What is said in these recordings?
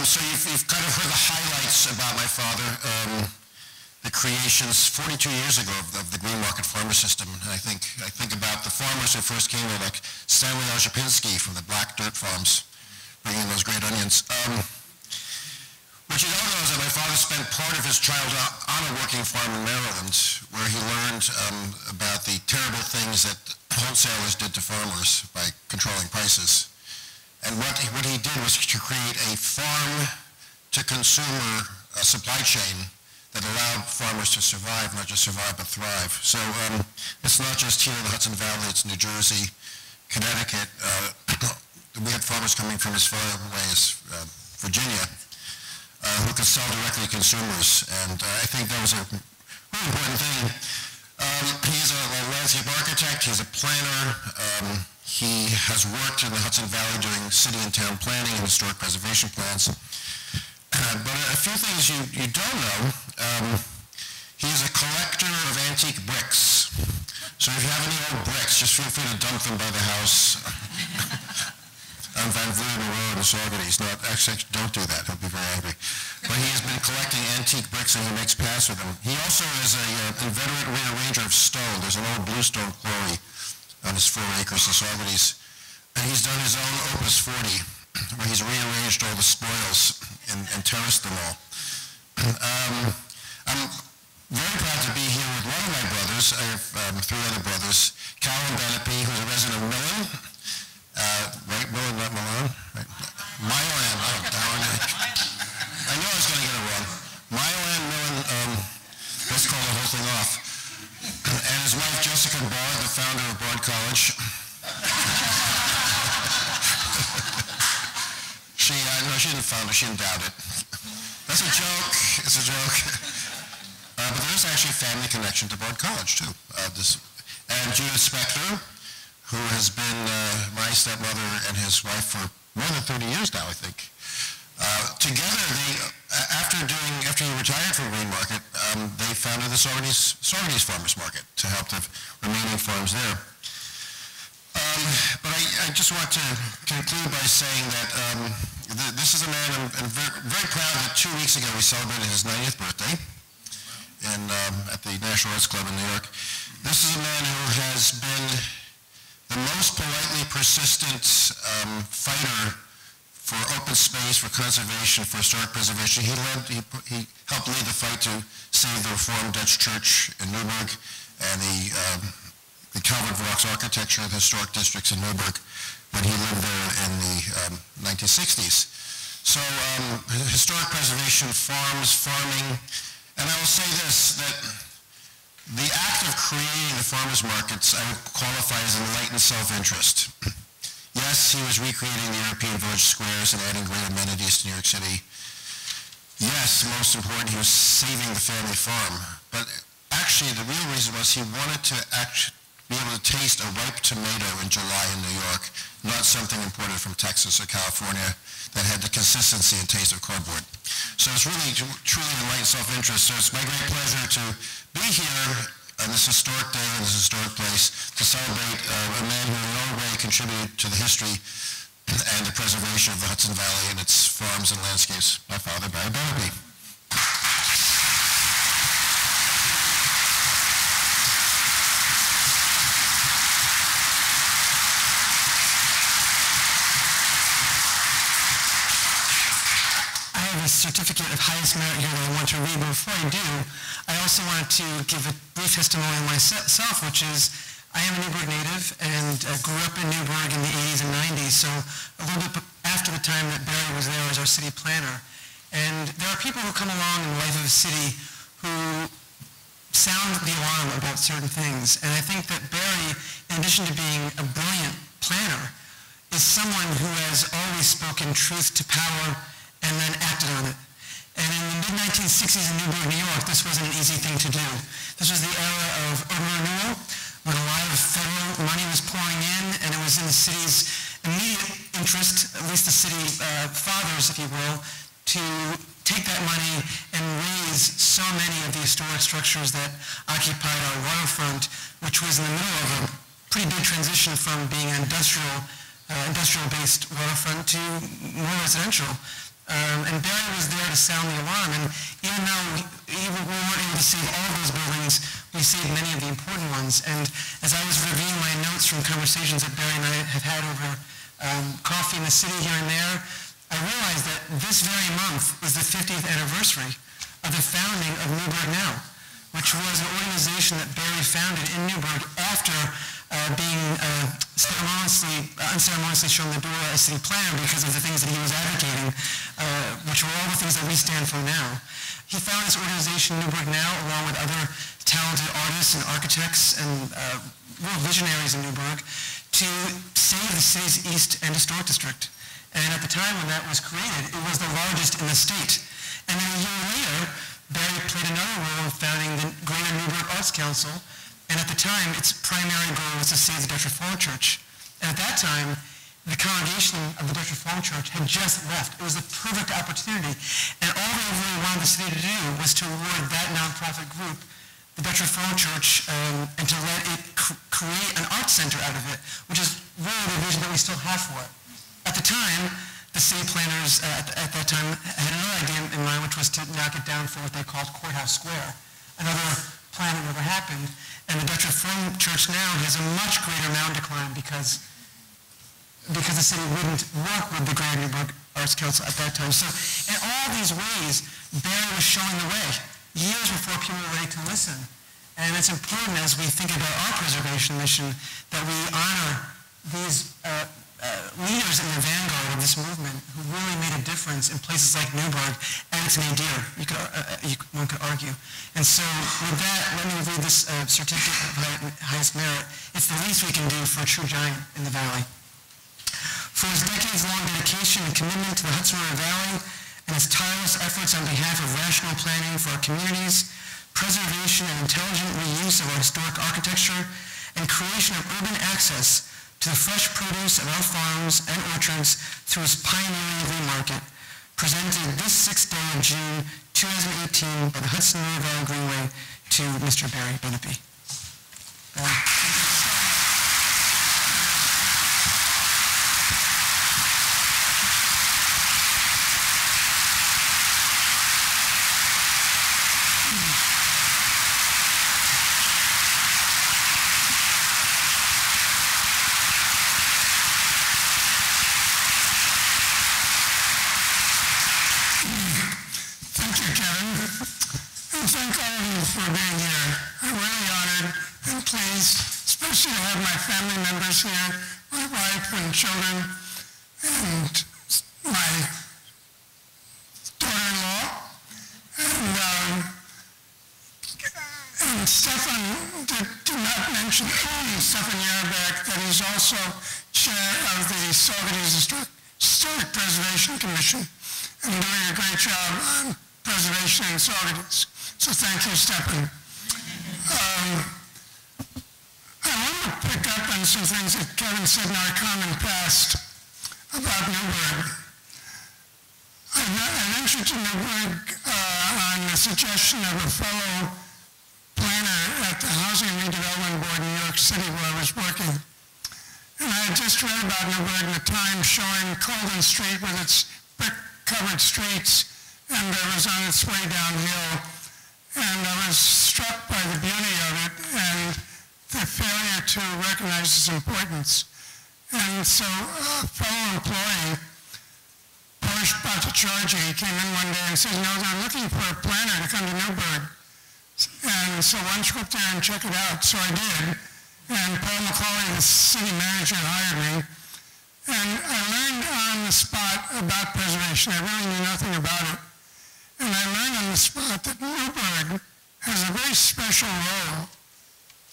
So you've kind of heard the highlights about my father, the creations 42 years ago of the Green Market Farmer System. And I think about the farmers who first came here, like Stanley Oshapinski from the Black Dirt Farms, bringing those great onions. What you don't know is that my father spent part of his childhood on a working farm in Maryland, where he learned about the terrible things that wholesalers did to farmers by controlling prices. And what he did was to create a farm-to-consumer supply chain that allowed farmers to survive, not just survive, but thrive. So it's not just here in the Hudson Valley, it's New Jersey, Connecticut. We had farmers coming from as far away as Virginia who could sell directly to consumers. And I think that was a really important thing. He's a landscape architect, he's a planner. He has worked in the Hudson Valley doing city and town planning and historic preservation plans. But a few things you don't know, he's a collector of antique bricks. So if you have any old bricks, just feel free to dump them by the house on Van Vlieren Road in Saugerties. No, actually, don't do that. He'll be very angry. But he has been collecting antique bricks and he makes paths with them. He also is a inveterate rearranger of stone. There's an old bluestone quarry on his 4 acres in Saugerties. And he's done his own Opus 40, where he's rearranged all the spoils and terraced them all. I'm very proud to be here with one of my brothers. I have 3 other brothers. Calvin Benepe, who's a resident of Millen. Right, Millen, not Malone? Right. Milan, oh, darn it. I knew I was going to get it wrong. Milan, Millen, let's call the whole thing off. And his wife, Jessica Bard, the founder of Bard College. No, she didn't found it, she endowed it. That's a joke, it's a joke. But there is actually a family connection to Bard College, too. And Judith Spector, who has been my stepmother and his wife for more than 30 years now, I think. Together, after he retired from Green Market, they founded the Saugerties Farmers Market to help the remaining farms there. But I just want to conclude by saying that this is a man I'm very proud that 2 weeks ago we celebrated his 90th birthday at the National Arts Club in New York. This is a man who has been the most politely persistent fighter for open space, for conservation, for historic preservation. He helped lead the fight to save the Reformed Dutch Church in Newburgh and the Calvin Vaux architecture of the historic districts in Newburgh when he lived there in the 1960s. So historic preservation, farming, and I will say this, that the act of creating the farmers markets I would qualify as enlightened self-interest. Yes, he was recreating the European village squares and adding great amenities to New York City. Yes, most important, he was saving the family farm. But actually, the real reason was he wanted to be able to taste a ripe tomato in July in New York, not something imported from Texas or California that had the consistency and taste of cardboard. So it's really, truly enlightened self-interest. So it's my great pleasure to be here on this historic day in this historic place to celebrate a man who in no way contributed to the history and the preservation of the Hudson Valley and its farms and landscapes, my father, Barry Benepe. Certificate of highest merit here that I want to read, but before I do, I also wanted to give a brief testimony of myself, which is I am a Newburgh native and grew up in Newburgh in the 80s and 90s, so a little bit after the time that Barry was there as our city planner. And there are people who come along in the life of a city who sound the alarm about certain things, and I think that Barry, in addition to being a brilliant planner, is someone who has always spoken truth to power and then acted on it. And in the mid-1960s in Newburgh, New York, this wasn't an easy thing to do. This was the era of urban renewal, when a lot of federal money was pouring in, and it was in the city's immediate interest, at least the city fathers, if you will, to take that money and raise so many of the historic structures that occupied our waterfront, which was in the middle of a pretty big transition from being an industrial-based waterfront to more residential. And Barry was there to sound the alarm. And even though we weren't able to save all of those buildings, we saved many of the important ones. And as I was reviewing my notes from conversations that Barry and I have had over coffee in the city here and there, I realized that this very month is the 50th anniversary of the founding of Newburgh Now, which was an organization that Barry founded in Newburgh after being unceremoniously shown the door as city planner because of the things that he was advocating, which were all the things that we stand for now. He founded this organization, Newburgh Now, along with other talented artists and architects and real visionaries in Newburgh, to save the city's East and Historic District. And at the time when that was created, it was the largest in the state. And then a year later, Barry played another role in founding the Greater Newburgh Arts Council, and at the time, its primary goal was to save the Dutch Reformed Church. And at that time, the congregation of the Dutch Reformed Church had just left. It was a perfect opportunity. And all they really wanted the city to do was to award that nonprofit group, the Dutch Reformed Church, and to let it create an arts center out of it, which is really the vision that we still have for it. At the time, the city planners at that time had another idea in mind, which was to knock it down for what they called Courthouse Square, another plan that never happened. And the Dutch Reformed Church now has a much greater mountain to climb because the city wouldn't work with the Greater Newburgh Arts Council at that time. So in all these ways, Barry was showing the way years before people were ready to listen. And it's important as we think about our preservation mission that we honor these leaders in the vanguard of this movement who really made a difference in places like Newburgh and its nadir, one could argue. And so with that, let me read this certificate of highest merit. It's the least we can do for a true giant in the valley. For his decades-long dedication and commitment to the Hudson River Valley and his tireless efforts on behalf of rational planning for our communities, preservation and intelligent reuse of our historic architecture, and creation of urban access to the fresh produce of our farms and orchards through his pioneering flea market, presented this 6th day of June 2018 by the Hudson River Valley Greenway to Mr. Barry Benepe. Thank all of you for being here. I'm really honored and pleased, especially to have my family members here, my wife and children, and my daughter-in-law. And Stefan did not mention Stefan Yarback, that he's also chair of the Saugerties Historic Preservation Commission and doing a great job on preservation in Saugerties. So thank you, Stefan. I want to pick up on some things that Kevin said in our common past about Newburgh. I ventured to Newburgh on the suggestion of a fellow planner at the Housing Redevelopment Board in New York City where I was working. And I had just read about Newburgh in the Times showing Colden Street with its brick-covered streets, and it was on its way downhill. And I was struck by the beauty of it and the failure to recognize its importance. And so a fellow employee, Porsche Bhattacharjee, came in one day and said, you know, they're looking for a planner to come to Newburgh. And so why don't you go up there and check it out? So I did. And Paul McCauley, the city manager, hired me. And I learned on the spot about preservation. I really knew nothing about it. And I learned on the spot that Newburgh has a very special role.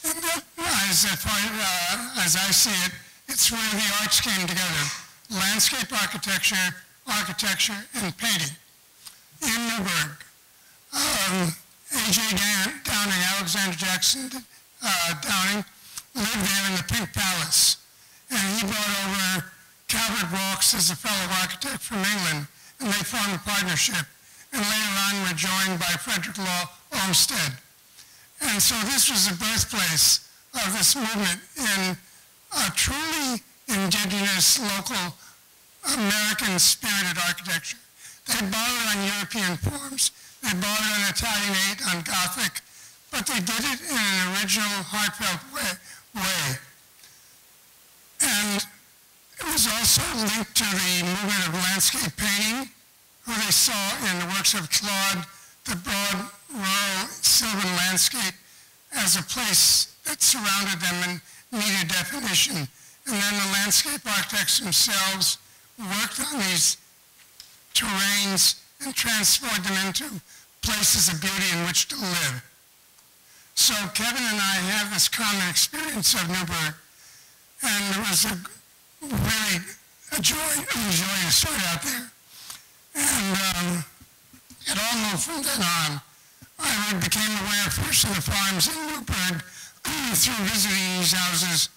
And that, as I see it, it's where the arts came together. Landscape architecture, and painting in Newburgh. A.J. Downing, Alexander Jackson Downing, lived there in the Pink Palace. And he brought over Calvert Vaux as a fellow architect from England, and they formed a partnership. And later on were joined by Frederick Law Olmsted. And so this was the birthplace of this movement in a truly indigenous, local, American-spirited architecture. They borrowed on European forms. They borrowed on Italianate, on Gothic, but they did it in an original, heartfelt way. And it was also linked to the movement of landscape painting, where they saw in the works of Claude the broad, rural, sylvan landscape as a place that surrounded them and needed definition. And then the landscape architects themselves worked on these terrains and transformed them into places of beauty in which to live. So Kevin and I have this common experience of Newburgh, and it was really a joy to start out there. And it all moved from then on. I became aware first of the farms in Newburgh through visiting these houses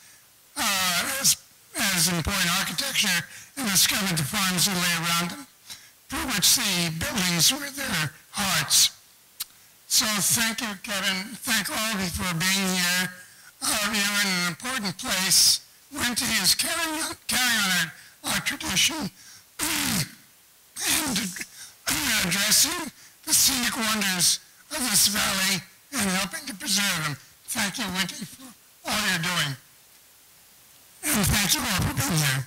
as important architecture, and discovered the farms that lay around them, for which the buildings were their hearts. So thank you, Kevin. Thank all of you for being here. You're in an important place. Winty is carrying on our tradition and addressing the scenic wonders of this valley and helping to preserve them. Thank you, Winty, for all you're doing. And thank you all for being here.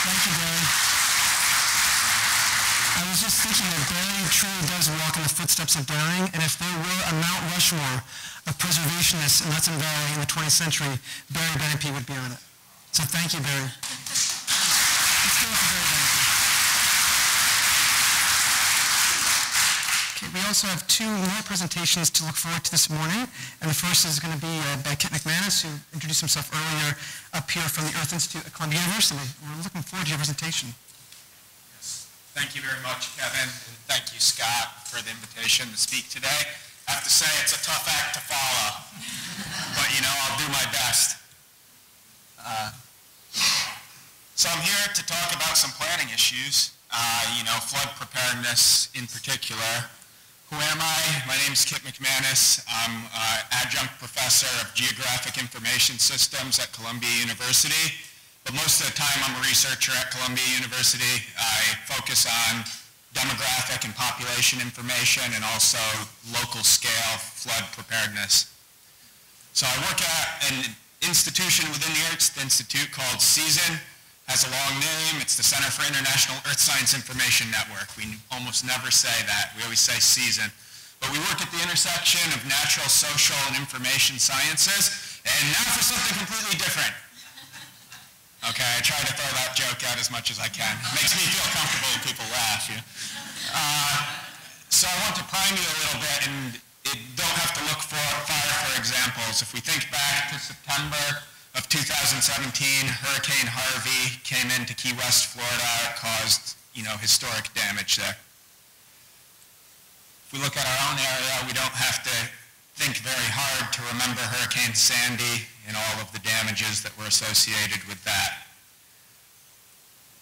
Thank you, Barry. I was just thinking that Barry truly does walk in the footsteps of Downing, and if there were a Mount Rushmore of preservationists in Hudson Valley in the 20th century, Barry Benapee would be on it. So thank you, Barry. Let's go for Barry Benapee. Okay, we also have two more presentations to look forward to this morning, and the first is going to be by Kit McManus, who introduced himself earlier up here from the Earth Institute at Columbia University. We're looking forward to your presentation. Yes. Thank you very much, Kevin, and thank you, Scott, for the invitation to speak today. I have to say it's a tough act to follow, but I'll do my best. So I'm here to talk about some planning issues, flood preparedness in particular. Who am I? My name is Kit McManus. I'm adjunct professor of Geographic Information Systems at Columbia University. But most of the time I'm a researcher at Columbia University. I focus on demographic and population information and also local scale flood preparedness. So I work at an institution within the Earth Institute called CEASIN. Has a long name. It's the Center for International Earth Science Information Network. We almost never say that. We always say CEASIN. But we work at the intersection of natural, social, and information sciences. And now for something completely different. Okay, I try to throw that joke out as much as I can. It makes me feel comfortable when people laugh. So I want to prime you a little bit, and don't have to look far for examples. If we think back to September of 2017, Hurricane Harvey came into Key West, Florida. It caused, historic damage there. If we look at our own area, we don't have to think very hard to remember Hurricane Sandy and all of the damages that were associated with that.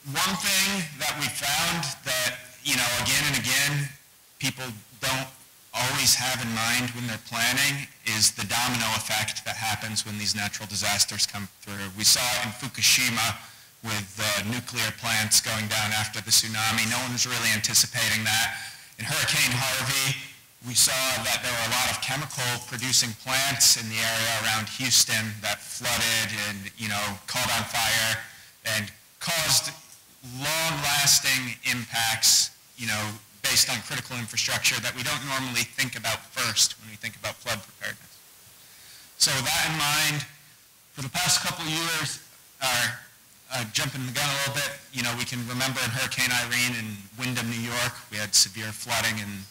One thing that we found that, again and again, people don't always have in mind when they're planning is the domino effect that happens when these natural disasters come through. We saw it in Fukushima with nuclear plants going down after the tsunami. No one was really anticipating that. In Hurricane Harvey, we saw that there were a lot of chemical producing plants in the area around Houston that flooded and, caught on fire and caused long-lasting impacts, based on critical infrastructure that we don't normally think about first when we think about flood preparedness. So with that in mind, for the past couple of years, jumping the gun a little bit, we can remember in Hurricane Irene in Windham, New York, we had severe flooding in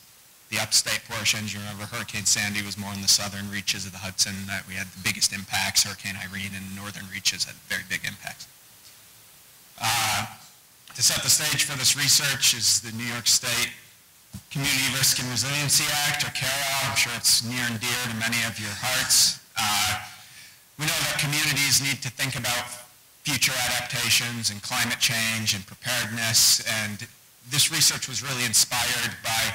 the upstate portions. You remember Hurricane Sandy was more in the southern reaches of the Hudson that we had the biggest impacts. Hurricane Irene in the northern reaches had very big impacts. To set the stage for this research is the New York State Community Risk and Resiliency Act, or CARA. I'm sure it's near and dear to many of your hearts. We know that communities need to think about future adaptations and climate change and preparedness, and this research was really inspired by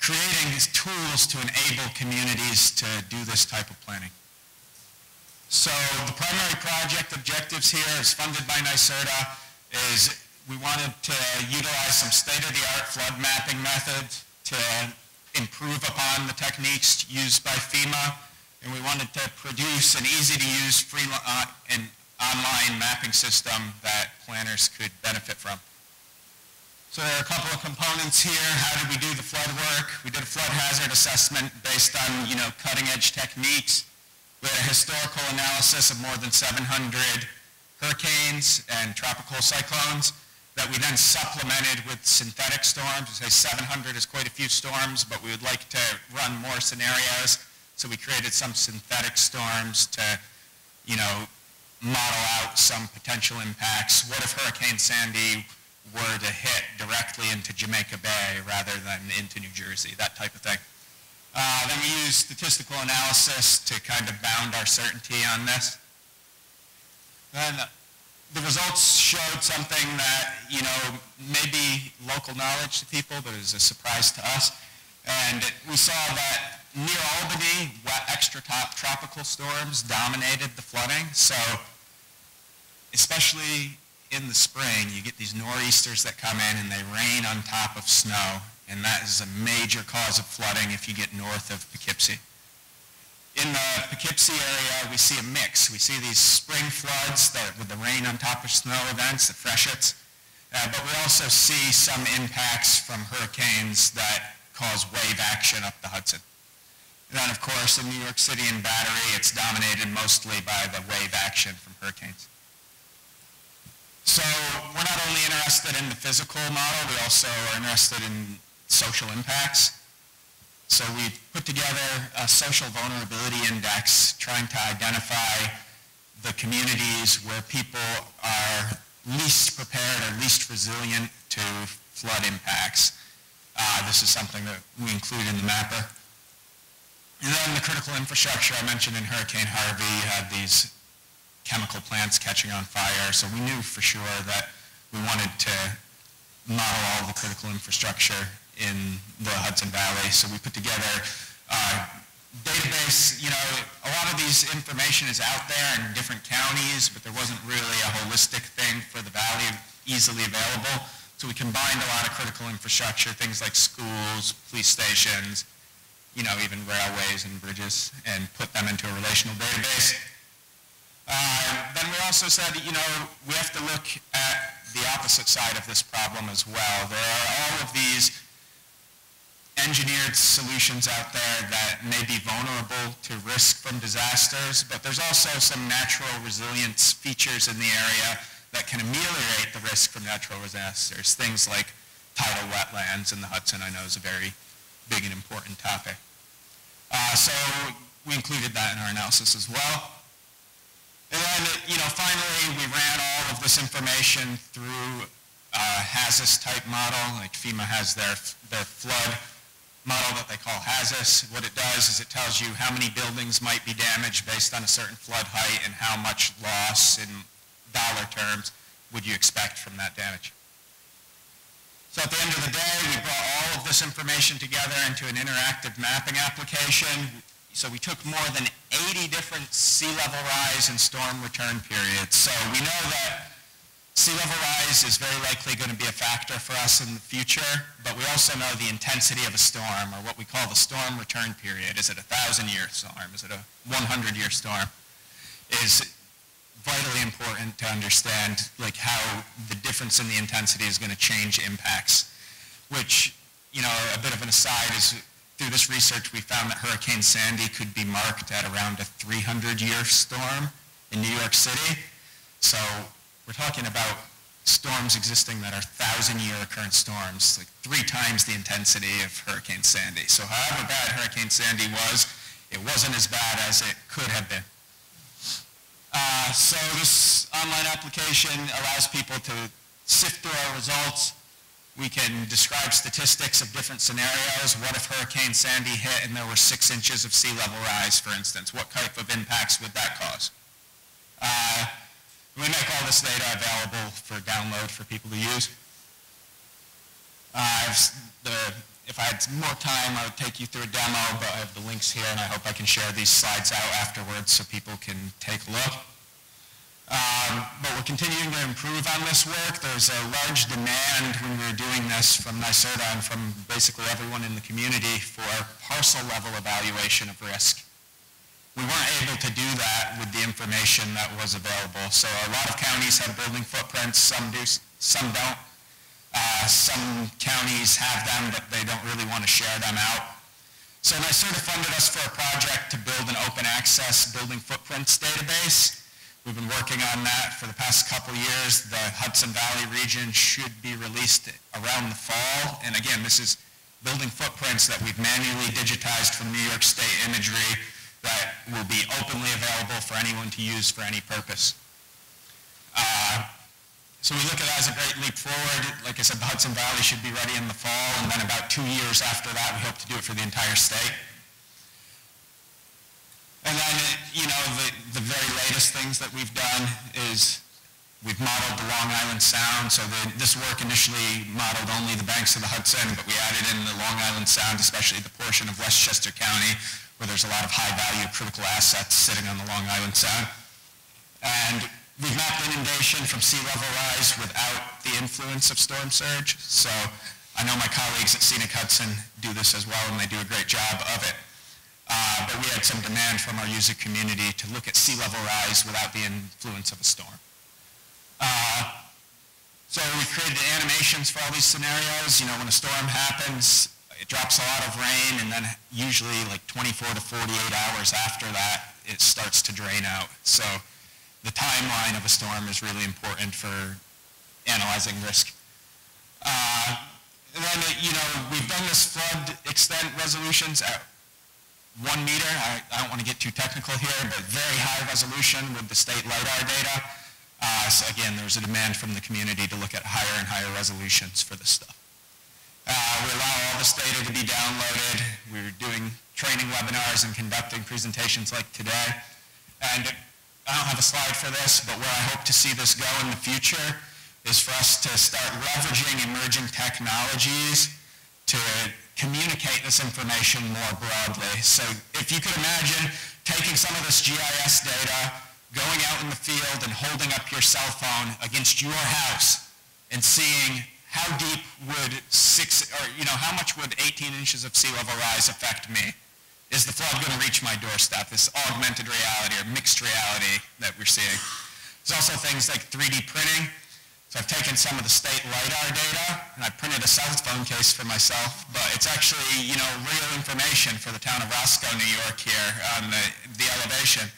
creating these tools to enable communities to do this type of planning. So the primary project objectives here is funded by NYSERDA is we wanted to utilize some state-of-the-art flood mapping methods to improve upon the techniques used by FEMA, and we wanted to produce an easy-to-use free and online mapping system that planners could benefit from. So there are a couple of components here. How did we do the flood work? We did a flood hazard assessment based on, cutting-edge techniques. We had a historical analysis of more than 700 hurricanes and tropical cyclones that we then supplemented with synthetic storms. We say 700 is quite a few storms, but we would like to run more scenarios. So we created some synthetic storms to, model out some potential impacts. What if Hurricane Sandy were to hit directly into Jamaica Bay rather than into New Jersey, that type of thing. Then we used statistical analysis to kind of bound our certainty on this. Then the results showed something that, may be local knowledge to people, but is a surprise to us. And we saw that near Albany, extra tropical storms dominated the flooding. So especially in the spring, you get these nor'easters that come in and they rain on top of snow. And that is a major cause of flooding if you get north of Poughkeepsie. In the Poughkeepsie area, we see a mix. We see these spring floods with the rain on top of snow events, the freshets, but we also see some impacts from hurricanes that cause wave action up the Hudson. And then, of course, in New York City and Battery, it's dominated mostly by the wave action from hurricanes. So we're not only interested in the physical model, we also are interested in social impacts. So we've put together a social vulnerability index trying to identify the communities where people are least prepared or least resilient to flood impacts. This is something that we include in the mapper. And then the critical infrastructure I mentioned in Hurricane Harvey had these chemical plants catching on fire, so we knew for sure that we wanted to model all the critical infrastructure in the Hudson Valley. So we put together a database. A lot of these information is out there in different counties, but there wasn't really a holistic thing for the valley easily available. So we combined a lot of critical infrastructure, things like schools, police stations, even railways and bridges, and put them into a relational database. Then we also said, we have to look at the opposite side of this problem as well. There are all of these engineered solutions out there that may be vulnerable to risk from disasters, but there's also some natural resilience features in the area that can ameliorate the risk from natural disasters. Things like tidal wetlands in the Hudson, I know, is a very big and important topic. So we included that in our analysis as well. And then, finally, we ran all of this information through a HAZIS type model. Like FEMA has their flood model that they call HAZIS. What it does is it tells you how many buildings might be damaged based on a certain flood height and how much loss in dollar terms would you expect from that damage. So at the end of the day, we brought all of this information together into an interactive mapping application. So we took more than 80 different sea level rise and storm return periods. So we know that sea level rise is very likely going to be a factor for us in the future, but we also know the intensity of a storm, or what we call the storm return period. Is it a 1,000-year storm? Is it a 100-year storm? Is vitally important to understand how the difference in the intensity is going to change impacts, which, a bit of an aside is through this research we found that Hurricane Sandy could be marked at around a 300-year storm in New York City. So we're talking about storms existing that are 1,000-year occurrence storms, like 3 times the intensity of Hurricane Sandy. So however bad Hurricane Sandy was, it wasn't as bad as it could have been. So this online application allows people to sift through our results. We can describe statistics of different scenarios. What if Hurricane Sandy hit and there were 6 inches of sea level rise, for instance? What type of impacts would that cause? We make all this data available for download for people to use. The if I had more time, I would take you through a demo, but I have the links here, and I hope I can share these slides out afterwards so people can take a look. But we're continuing to improve on this work. There's a large demand when we were doing this from NYSERDA and from basically everyone in the community for parcel level evaluation of risk. We weren't able to do that with the information that was available. So a lot of counties have building footprints, some do, some don't. Some counties have them, but they don't really want to share them out. So NYSERDA funded us for a project to build an open access building footprints database. We've been working on that for the past couple years. The Hudson Valley region should be released around the fall. And again, this is building footprints that we've manually digitized from New York State imagery that will be openly available for anyone to use for any purpose. So we look at it as a great leap forward. Like I said, the Hudson Valley should be ready in the fall, and then about 2 years after that, we hope to do it for the entire state. And then, you know, the very latest things that we've done is we've modeled the Long Island Sound. So this work initially modeled only the banks of the Hudson, but we added in the Long Island Sound, especially the portion of Westchester County where there's a lot of high-value critical assets sitting on the Long Island Sound. And we've mapped inundation from sea level rise without the influence of storm surge. So I know my colleagues at Scenic Hudson do this as well, and they do a great job of it. But we had some demand from our user community to look at sea level rise without the influence of a storm. So we created animations for all these scenarios. You know, when a storm happens, it drops a lot of rain, and then usually like 24 to 48 hours after that, it starts to drain out. So the timeline of a storm is really important for analyzing risk. And then, you know, we've done this flood extent resolutions at 1 meter. I don't want to get too technical here, but very high resolution with the state LiDAR data. So again, there's a demand from the community to look at higher and higher resolutions for this stuff. We allow all this data to be downloaded. We're doing training webinars and conducting presentations like today. And I don't have a slide for this, but where I hope to see this go in the future is for us to start leveraging emerging technologies to communicate this information more broadly. So if you could imagine taking some of this GIS data, going out in the field and holding up your cell phone against your house and seeing how deep would how much would 18 inches of sea level rise affect me? Is the flood going to reach my doorstep? This augmented reality or mixed reality that we're seeing. There's also things like 3D printing. So I've taken some of the state LiDAR data, and I printed a cell phone case for myself, but it's actually, you know, real information for the town of Roscoe, New York here on the elevation.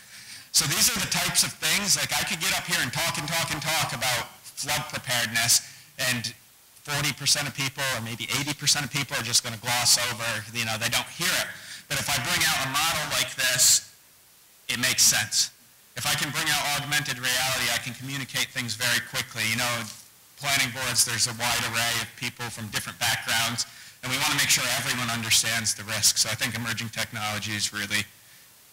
So these are the types of things, like I could get up here and talk about flood preparedness, and 40% of people or maybe 80% of people are just going to gloss over, you know, they don't hear it. But if I bring out a model like this, it makes sense. If I can bring out augmented reality, I can communicate things very quickly. You know, planning boards, there's a wide array of people from different backgrounds, and we want to make sure everyone understands the risk. So I think emerging technologies really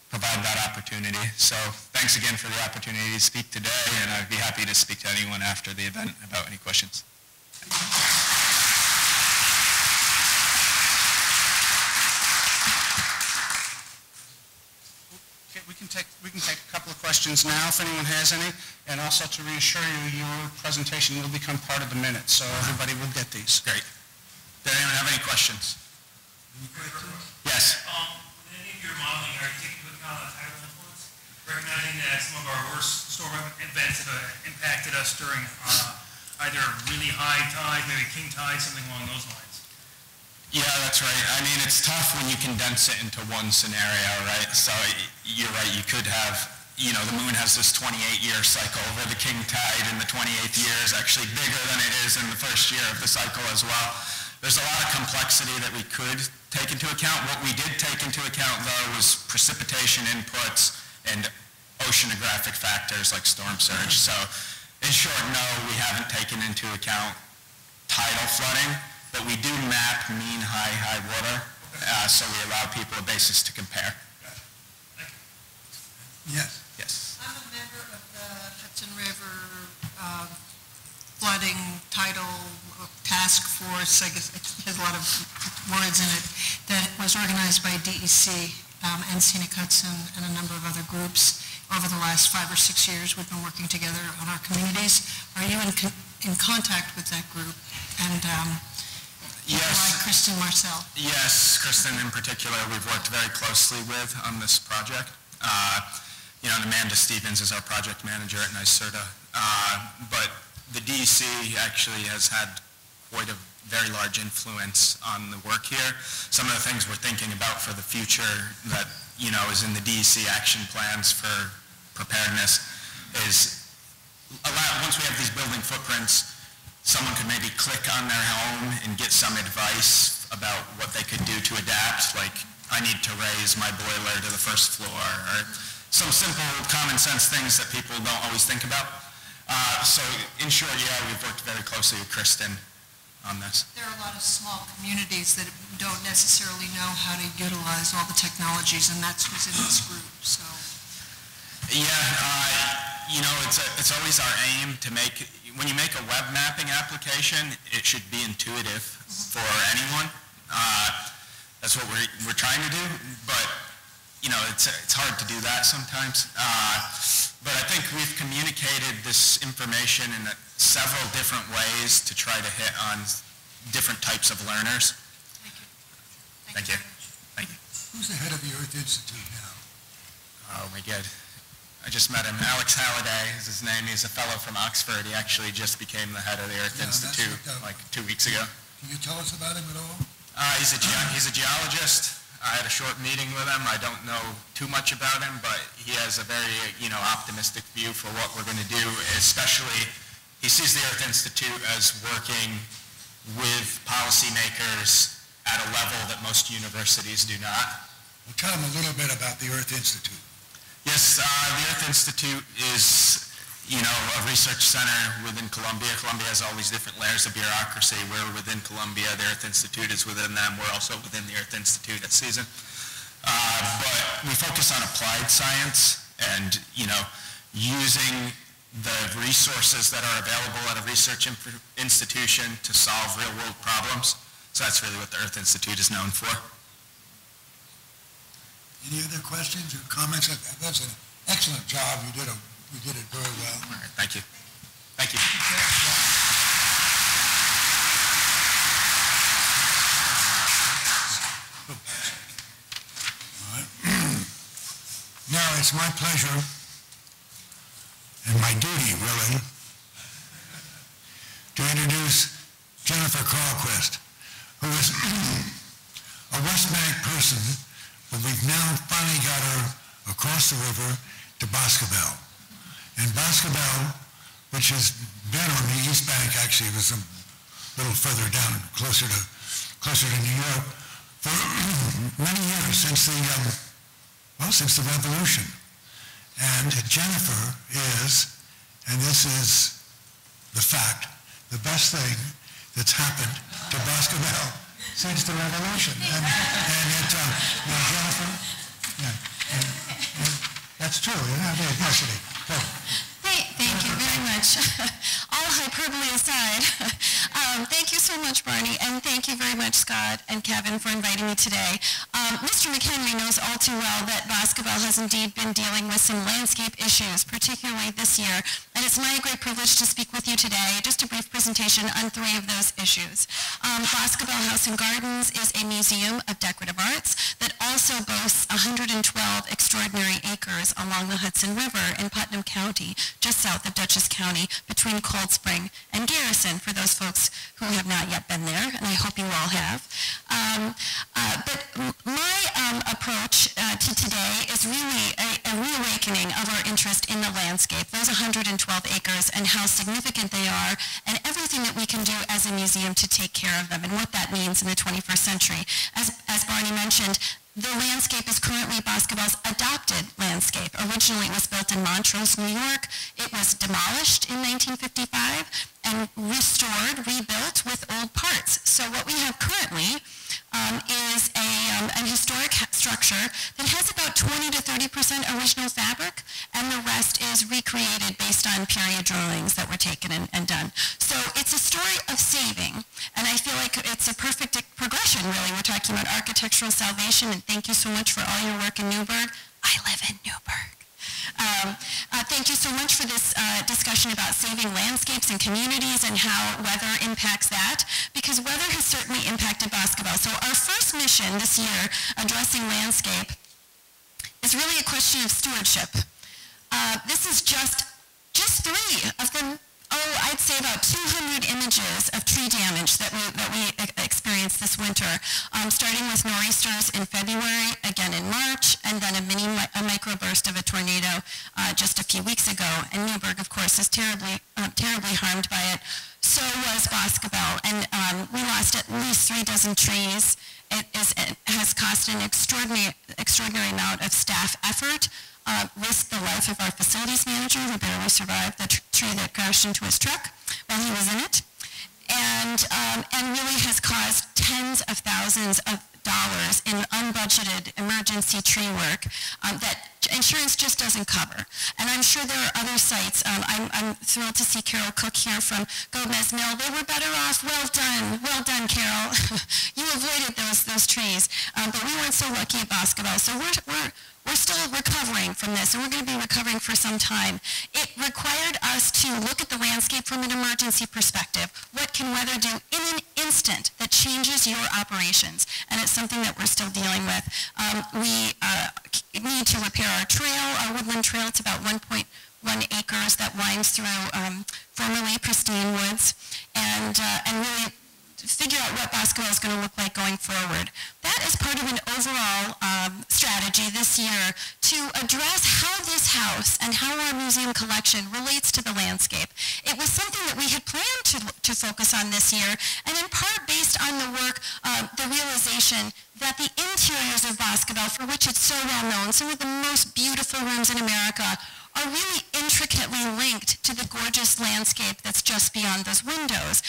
provide that opportunity. So thanks again for the opportunity to speak today, and I'd be happy to speak to anyone after the event about any questions. Okay, we can take a couple of questions now if anyone has any, and also to reassure you, your presentation will become part of the minutes, so everybody will get these. Great. Does anyone have any questions? Yes. When any of your modeling, are you taking into account the tidal influence? Recognizing that some of our worst storm events have impacted us during either really high tide, maybe king tide, something along those lines. Yeah, that's right. I mean, it's tough when you condense it into one scenario, right? So you're right, you could have, you know, the moon has this 28-year cycle where the king tide in the 28th year is actually bigger than it is in the first year of the cycle as well. There's a lot of complexity that we could take into account. What we did take into account, though, was precipitation inputs and oceanographic factors like storm surge. So in short, no, we haven't taken into account tidal flooding, but we do map mean high water, so we allow people a basis to compare. Yes. Yes. I'm a member of the Hudson River flooding tidal task task force, I guess it has a lot of words in it, that was organized by DEC and Scenic Hudson and a number of other groups over the last 5 or 6 years. We've been working together on our communities. Are you in contact with that group? And Yes. like Kristen Marcel? Yes, Kristen in particular, we've worked very closely with on this project. And Amanda Stevens is our project manager at NYSERDA. But the DEC actually has had quite a very large influence on the work here. Some of the things we're thinking about for the future that, is in the DEC action plans for preparedness is once we have these building footprints, someone could maybe click on their home and get some advice about what they could do to adapt, like I need to raise my boiler to the first floor, or some simple common sense things that people don't always think about. So in short, yeah, we've worked very closely with Kristen on this. There are a lot of small communities that don't necessarily know how to utilize all the technologies, and that's what's in this group, so. Yeah, it's always our aim to make, when you make a web mapping application, it should be intuitive for anyone. That's what we're trying to do, but it's hard to do that sometimes. But I think we've communicated this information in several different ways to try to hit on different types of learners. Thank you. Thank you. Who's the head of the Earth Institute now? Oh my God. I just met him. Alex Halliday is his name. He's a fellow from Oxford. He actually just became the head of the Earth Institute like 2 weeks ago. Can you tell us about him at all? He's a geologist. I had a short meeting with him. I don't know too much about him, but he has a very, optimistic view for what we're going to do, especially he sees the Earth Institute as working with policymakers at a level that most universities do not. Well, tell him a little bit about the Earth Institute. Yes, the Earth Institute is, a research center within Columbia. Columbia has all these different layers of bureaucracy. We're within Columbia. The Earth Institute is within them. We're also within the Earth Institute at Season. But we focus on applied science and, using the resources that are available at a research institution to solve real-world problems. So that's really what the Earth Institute is known for. Any other questions or comments? That's an excellent job. You did it very well. All right, thank you. Thank you. All right. Now it's my pleasure and my duty, really, to introduce Jennifer Carlquist, who is a West Bank person, but we've now finally got her across the river to Boscobel. And Boscobel, which has been on the East Bank, actually was a little further down, closer to New York, for many years, since the Revolution. And Jennifer is, and this is the fact, the best thing that's happened to Boscobel since the Revolution. And Jennifer, and that's true, publicity. Thank you very much. All hyperbole aside, thank you so much, Barney, and thank you very much, Scott and Kevin, for inviting me today. Mr. McHenry knows all too well that Boscobel has indeed been dealing with some landscape issues, particularly this year, and it's my great privilege to speak with you today. Just a brief presentation on 3 of those issues. Boscobel House and Gardens is a museum of decorative arts that also boasts 112 extraordinary acres along the Hudson River in Putnam County, just south of Dutchess County, between Cold Spring and Garrison, for those folks who have not yet been there, and I hope you all have. But my approach to today is really a reawakening of our interest in the landscape, those 112 acres and how significant they are, and everything that we can do as a museum to take care of them and what that means in the 21st century. As Barney mentioned, the landscape is currently Boscobel's adopted landscape. Originally, it was built in Montrose, New York. It was demolished in 1955 and rebuilt with old parts. So what we have currently is an historic structure that has about 20 to 30% original fabric, and the rest is recreated based on period drawings that were taken and done. So it's it's a story of saving, and I feel like it's a perfect progression, really. We're talking about architectural salvation, and thank you so much for all your work in Newburgh. I live in Newburgh. Thank you so much for this discussion about saving landscapes and communities and how weather impacts that, because weather has certainly impacted basketball. So our first mission this year, addressing landscape, is really a question of stewardship. This is just three of the, I'd say about 200 images of tree damage that we experienced this winter, starting with nor'easters in February, again in March, and then a microburst of a tornado just a few weeks ago. And Newburgh, of course, is terribly harmed by it. So was basketball, and we lost at least 36 trees. It has cost an extraordinary amount of staff effort, risked the life of our facilities manager, who barely survived the tree that crashed into his truck while he was in it, and really has caused tens of thousands of dollars in unbudgeted emergency tree work that insurance just doesn't cover. And I'm sure there are other sites. I'm thrilled to see Carol Cook here from Gomez Mill. They were better off. Well done, Carol. You avoided those trees. But we weren't so lucky at basketball. So we're still recovering from this, and we're going to be recovering for some time. It required us to look at the landscape from an emergency perspective. What can weather do in an instant that changes your operations? And it's something that we're still dealing with. We need to repair our trail, our woodland trail. It's about 1.1 acres that winds through formerly pristine woods, and really figure out what basketball is going to look like going forward. That is part of an overall strategy this year to address how this house and how our museum collection relates to the landscape. It was something that we had planned to focus on this year, and in part based on the work, the realization that the interiors of basketball, for which it's so well known, some of the most beautiful rooms in America, are really intricately linked to the gorgeous landscape that's just beyond those windows.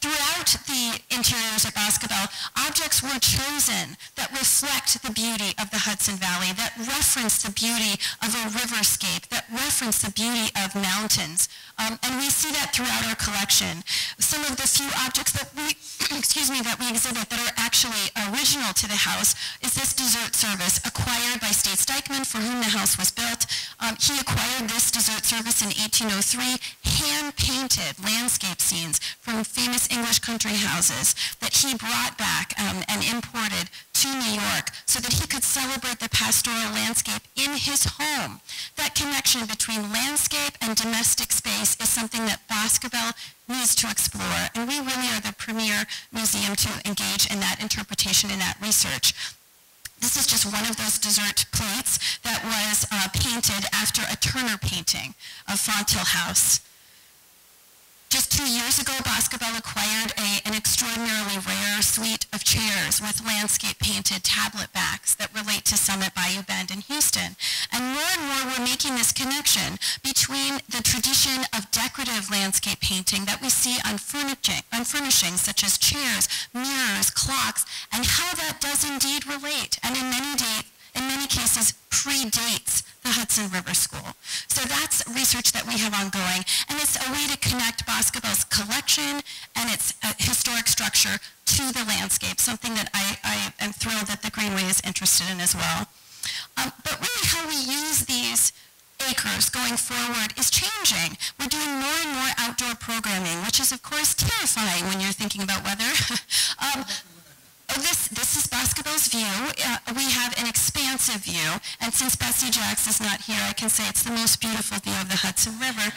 Throughout the interiors of basketball, objects were chosen that reflect the beauty of the Hudson Valley, that reference the beauty of a riverscape, that reference the beauty of mountains. And we see that throughout our collection. Some of the few objects that we, that we exhibit that are actually original to the house is this dessert service acquired by States Dykeman, for whom the house was built. He acquired this dessert service in 1803, hand-painted landscape scenes from famous English country houses that he brought back and imported to New York so that he could celebrate the pastoral landscape in his home. That connection between landscape and domestic space is something that basketball needs to explore, and we really are the premier museum to engage in that interpretation and that research. This is just one of those dessert plates that was painted after a Turner painting of Fonthill House. Just 2 years ago, basketball acquired an extraordinarily rare suite of chairs with landscape-painted tablet backs that relate to Summit Bayou Bend in Houston. And more we're making this connection between the tradition of decorative landscape painting that we see on furnishings such as chairs, mirrors, clocks, and how that does indeed relate, and in many cases predates the Hudson River School. So that's research that we have ongoing, and it's a way to connect basketball's collection and its historic structure to the landscape, something that I am thrilled that the Greenway is interested in as well. But really how we use these acres going forward is changing. We're doing more and more outdoor programming, which is of course terrifying when you're thinking about weather. This is basketball's view. We have an expansive view, and since Bessie Jacks is not here, I can say it's the most beautiful view of the Hudson River.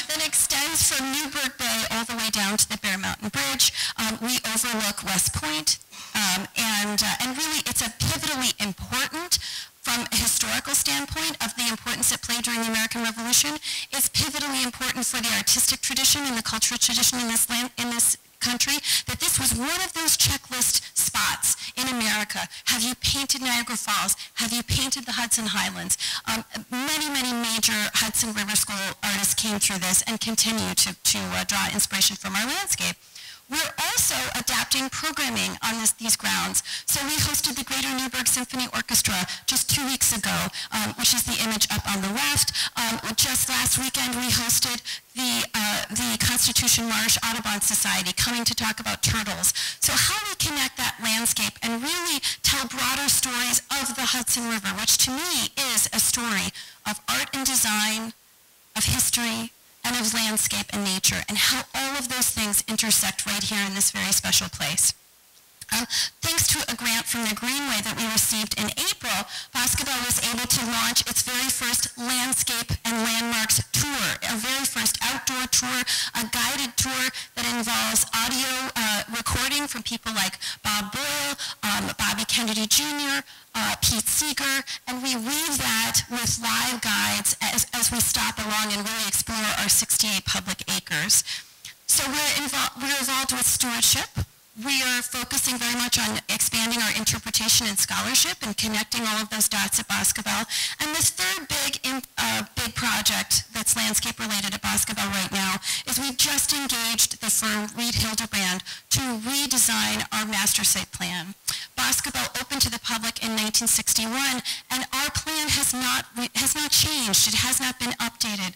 That extends from Newburgh Bay all the way down to the Bear Mountain Bridge. We overlook West Point, and really it's a pivotally important, from a historical standpoint of the importance it played during the American Revolution. It's pivotally important for the artistic tradition and the cultural tradition in this country, that this was one of those checklist spots in America. Have you painted Niagara Falls? Have you painted the Hudson Highlands? Many major Hudson River School artists came through this and continue to draw inspiration from our landscape. We're also adapting conducting programming on these grounds. So we hosted the Greater Newburgh Symphony Orchestra just 2 weeks ago, which is the image up on the left. Just last weekend, we hosted the Constitution Marsh Audubon Society coming to talk about turtles. So how we connect that landscape and really tell broader stories of the Hudson River, which to me is a story of art and design, of history, and of landscape and nature, and how all of those things intersect right here in this very special place. Thanks to a grant from the Greenway that we received in April, Boscobel was able to launch its very first landscape and landmarks tour, our very first outdoor tour, a guided tour that involves audio recording from people like Bob Boyle, Bobby Kennedy Jr., Pete Seeger, and we weave that with live guides as we stop along and really explore our 68 public acres. So we're involved with stewardship. We are focusing very much on expanding our interpretation and scholarship and connecting all of those dots at Boscobel. And this third big project that's landscape related at Boscobel right now is we've just engaged the firm Reed Hildebrand to redesign our master site plan. Boscobel opened to the public in 1961, and our plan has not changed. It has not been updated.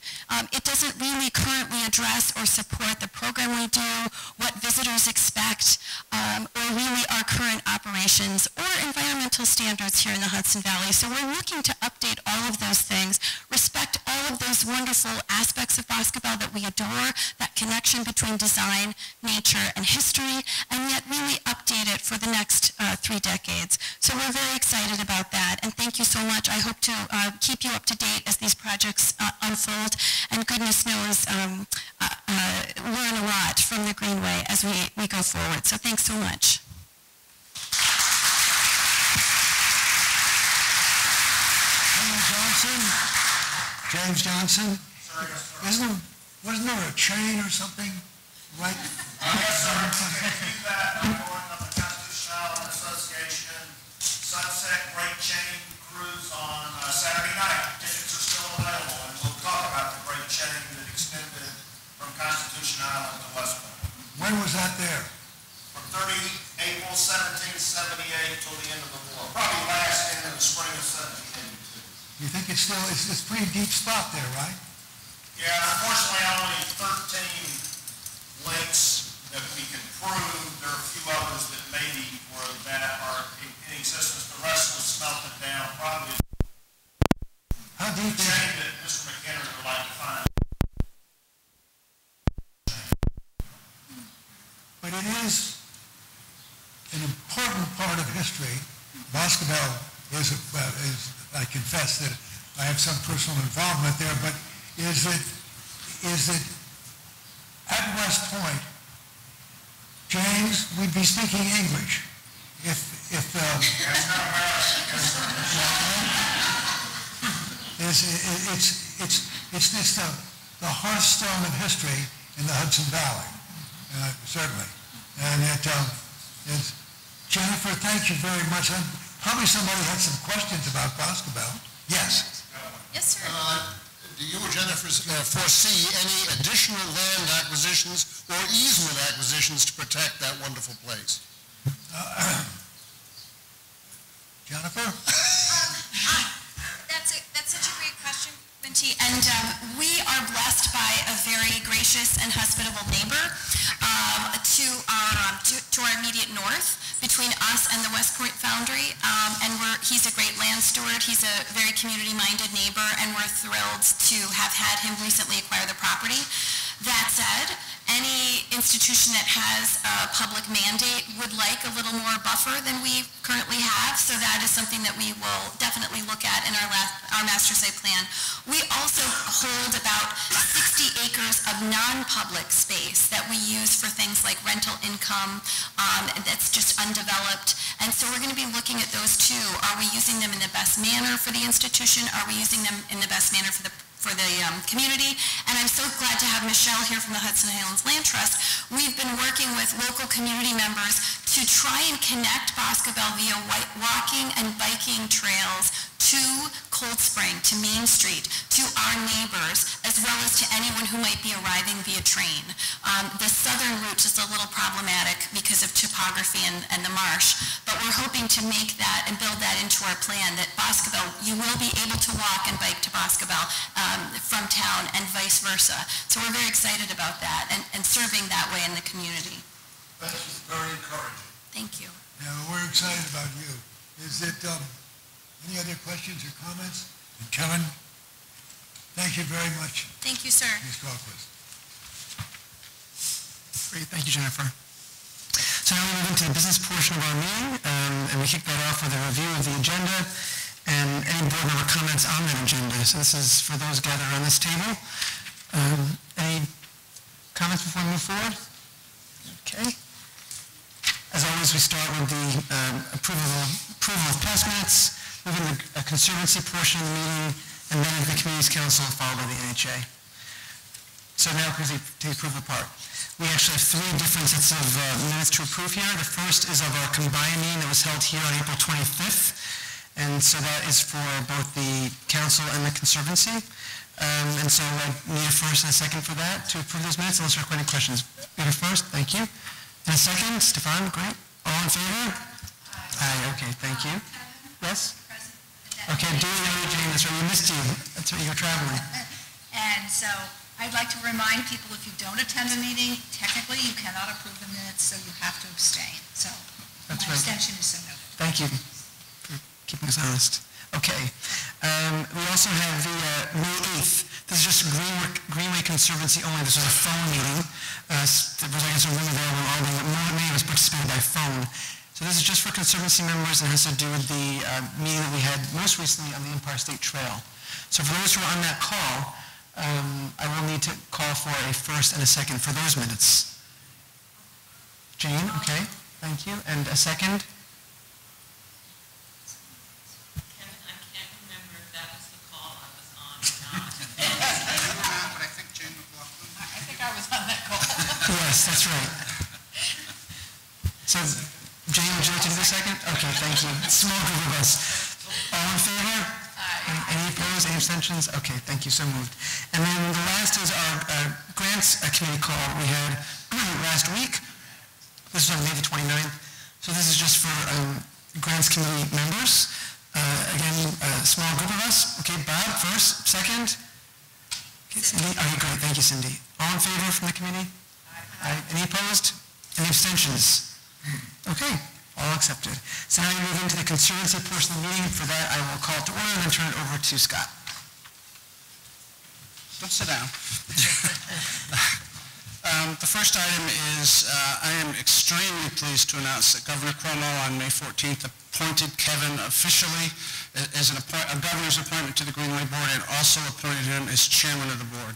It doesn't really currently address or support the program we do, what visitors expect, or really our current operations or environmental standards here in the Hudson Valley. So we're looking to update all of those things, respect all of those wonderful aspects of Boscobel that we adore, that connection between design, nature, and history, and yet really update it for the next 3 decades. So we're very excited about that, and thank you so much. I hope to keep you up to date as these projects unfold, and goodness knows, learn a lot from the Greenway as we go forward. So thanks so much. James Johnson? Wasn't there a chain or something? Right? Yes, sir. Do that by going on the Constitution Island Association Sunset Great Chain Cruise on Saturday night. Tickets are still available, and we'll talk about the great chain that extended from Constitution Island to West Point. When was that there? From April 1778 till the end of the war. Probably last in the spring of 1782. You think it's still, it's a pretty deep spot there, right? Yeah, unfortunately, only 13 links that we can prove. There are a few others that maybe are in existence. The rest was smelted down, probably. How deep is chain that Mr. McHenry would like to find. But it is an important part of history. Boscobel is I confess that I have some personal involvement there, but is that at West Point, James, we'd be speaking English if it's just the hearthstone of history in the Hudson Valley, certainly. And Jennifer, thank you very much. Probably somebody had some questions about Boscobel. Yes. Yes, sir. Do you, Jennifer, foresee any additional land acquisitions or easement acquisitions to protect that wonderful place? Jennifer? That's such a great question, Minty. And we are blessed by a very gracious and hospitable neighbor to our immediate north, between us and the West Point Foundry. And he's a great land steward. He's a very community-minded neighbor, and we're thrilled to have had him recently acquire the property. That said, any institution that has a public mandate would like a little more buffer than we currently have, so that is something that we will definitely look at in our master site plan. We also hold about 60 acres of non-public space that we use for things like rental income that's just undeveloped, and so we're going to be looking at those too. Are we using them in the best manner for the institution? Are we using them in the best manner for the community? And I'm so glad to have Michelle here from the Hudson Highlands Land Trust. We've been working with local community members to try and connect Boscobel via walking and biking trails to Cold Spring, to Main Street, to our neighbors, as well as to anyone who might be arriving via train. The southern route is a little problematic because because of topography and the marsh. But we're hoping to make that and build that into our plan, that Boscobel, you will be able to walk and bike to Boscobel from town and vice versa. So we're very excited about that and serving that way in the community. That's very encouraging. Thank you. Now, we're excited about you. Is it, any other questions or comments? And Kevin, thank you very much, Thank you, sir. Ms. Carquist. Great, thank you, Jennifer. So now we move into the business portion of our meeting, and we kick that off with a review of the agenda and any board member comments on that agenda. So this is for those gathered around this table. Any comments before we move forward? Okay. As always, we start with the approval of past minutes, moving the conservancy portion of the meeting, and then the Communities Council, followed by the NHA. So now, please, to the approval part. We actually have three different sets of minutes to approve here. The first is of our combined meeting that was held here on April 25th. And so that is for both the council and the conservancy. And so I need a first and a second for that to approve those minutes, unless there are any questions. Peter first, thank you. And a second, Stefan, great. All in favor? Aye, okay, thank you. Yes? Okay, do it, Jane, that's right, we missed you. That's right, you were traveling. And so I'd like to remind people, if you don't attend the meeting, technically you cannot approve the minutes, so you have to abstain. So That's my right. abstention is so noted. Thank you for keeping us honest. Okay. We also have the May 8th. This is just Greenway Conservancy only. This was a phone meeting. There was, I guess, a room available all day, but many of us participated by phone. So this is just for Conservancy members and has to do with the meeting that we had most recently on the Empire State Trail. So for those who are on that call, I will need to call for a first and a second for those minutes. Jane, okay, thank you. And a second? Kevin, I can't remember if that was the call I was on or not. But I think Jane McLaughlin. I think I was on that call. Yes, that's right. So, Jane, would you like to do the second? Okay, thank you. Small group of us. All in favor? Any opposed, any abstentions? Okay, thank you, so moved. And then the last is our grants committee call we had last week. This is on May the 29th. So this is just for grants committee members. Again, a small group of us. Okay, Bob first, second. Okay, Cindy. Okay, great, thank you, Cindy. All in favor from the committee? Aye. Any opposed? Any abstentions? Okay. All accepted. So now we move into the conservancy portion of the meeting. For that, I will call it to order and then turn it over to Scott. Don't sit down. The first item is I am extremely pleased to announce that Governor Cuomo on May 14th appointed Kevin officially as a governor's appointment to the Greenway Board and also appointed him as chairman of the board.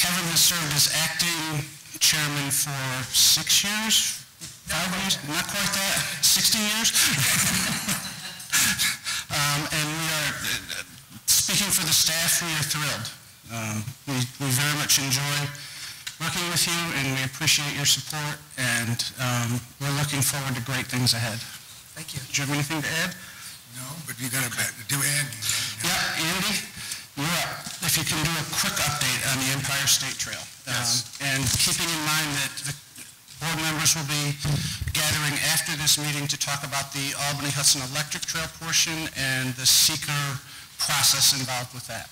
Kevin has served as acting chairman for 6 years, 5 years, not quite that, 60 years. And we are, speaking for the staff, we are thrilled. We very much enjoy working with you, and we appreciate your support, and we're looking forward to great things ahead. Thank you. Do you have anything to add? No, but you got to do Andy. Yeah, Andy, you're up. If you can do a quick update on the Empire State Trail. Yes. And keeping in mind that the board members will be gathering after this meeting to talk about the Albany-Hudson Electric Trail portion and the seeker process involved with that.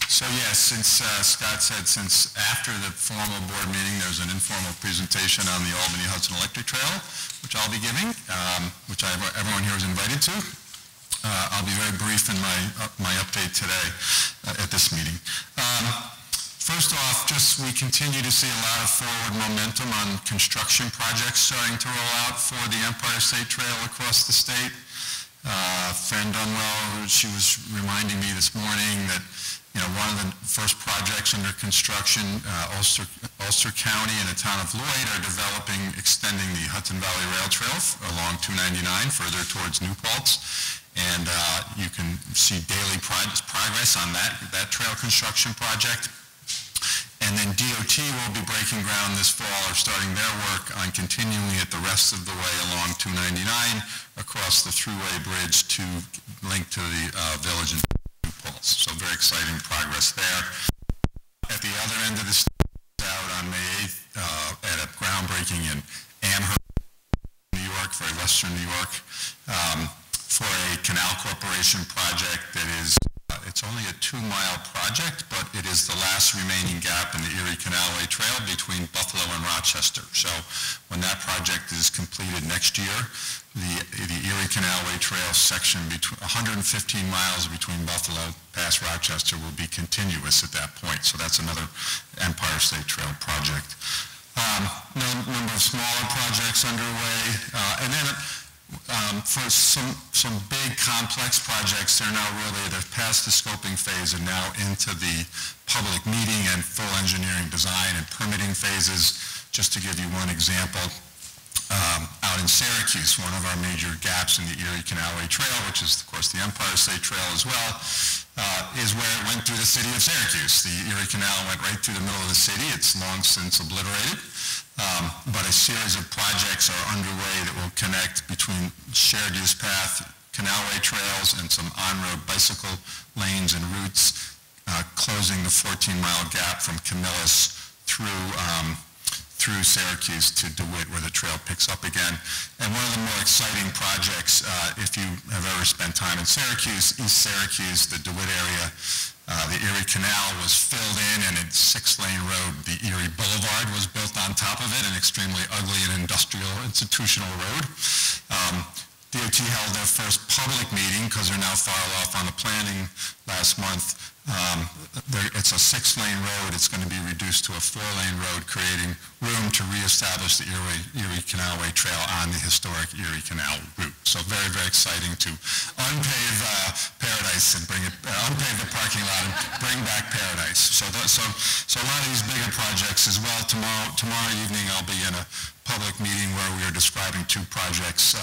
So yes, since Scott said since after the formal board meeting, there's an informal presentation on the Albany-Hudson Electric Trail, which I'll be giving, which everyone here is invited to. I'll be very brief in my update today at this meeting. First off, we continue to see a lot of forward momentum on construction projects starting to roll out for the Empire State Trail across the state. Fran Dunwell, she was reminding me this morning that one of the first projects under construction, Ulster County and the town of Lloyd are developing, extending the Hudson Valley Rail Trail along 299 further towards New Paltz. And you can see daily progress on that trail construction project. And then DOT will be breaking ground this fall or starting their work on continuing it the rest of the way along 299 across the thruway bridge to link to the village and exciting progress there. At the other end of the state, out on May 8th at a groundbreaking in Amherst, New York, very western New York, for a Canal Corporation project that is, it's only a 2-mile project, but it is the last remaining gap in the Erie Canalway Trail between Buffalo and Rochester. So when that project is completed next year, the Erie Canalway Trail section, between 115 miles between Buffalo past Rochester, will be continuous at that point. So that's another Empire State Trail project. Number of smaller projects underway, and then for some big complex projects, they're now really, they're past the scoping phase and now into the public meeting and full engineering design and permitting phases. Just to give you one example, out in Syracuse, one of our major gaps in the Erie Canalway Trail, which is of course the Empire State Trail as well, is where it went through the city of Syracuse. The Erie Canal went right through the middle of the city. It's long since obliterated. But a series of projects are underway that will connect between shared use path, canalway trails, and some on-road bicycle lanes and routes, closing the 14-mile gap from Camillus through Syracuse to DeWitt, where the trail picks up again. And one of the more exciting projects, if you have ever spent time in Syracuse, East Syracuse, the DeWitt area, the Erie Canal was filled in, and a 6-lane road, the Erie Boulevard, was built on top of it, an extremely ugly and industrial institutional road. DOT held their first public meeting, because they're now far off on the planning last month. It's a 6-lane road. It's going to be reduced to a 4-lane road, creating room to reestablish the Erie Canalway Trail on the historic Erie Canal route. So very, very exciting to unpave paradise and unpave the parking lot and bring back paradise. So a lot of these bigger projects as well. Tomorrow evening I'll be in a public meeting where we are describing 2 projects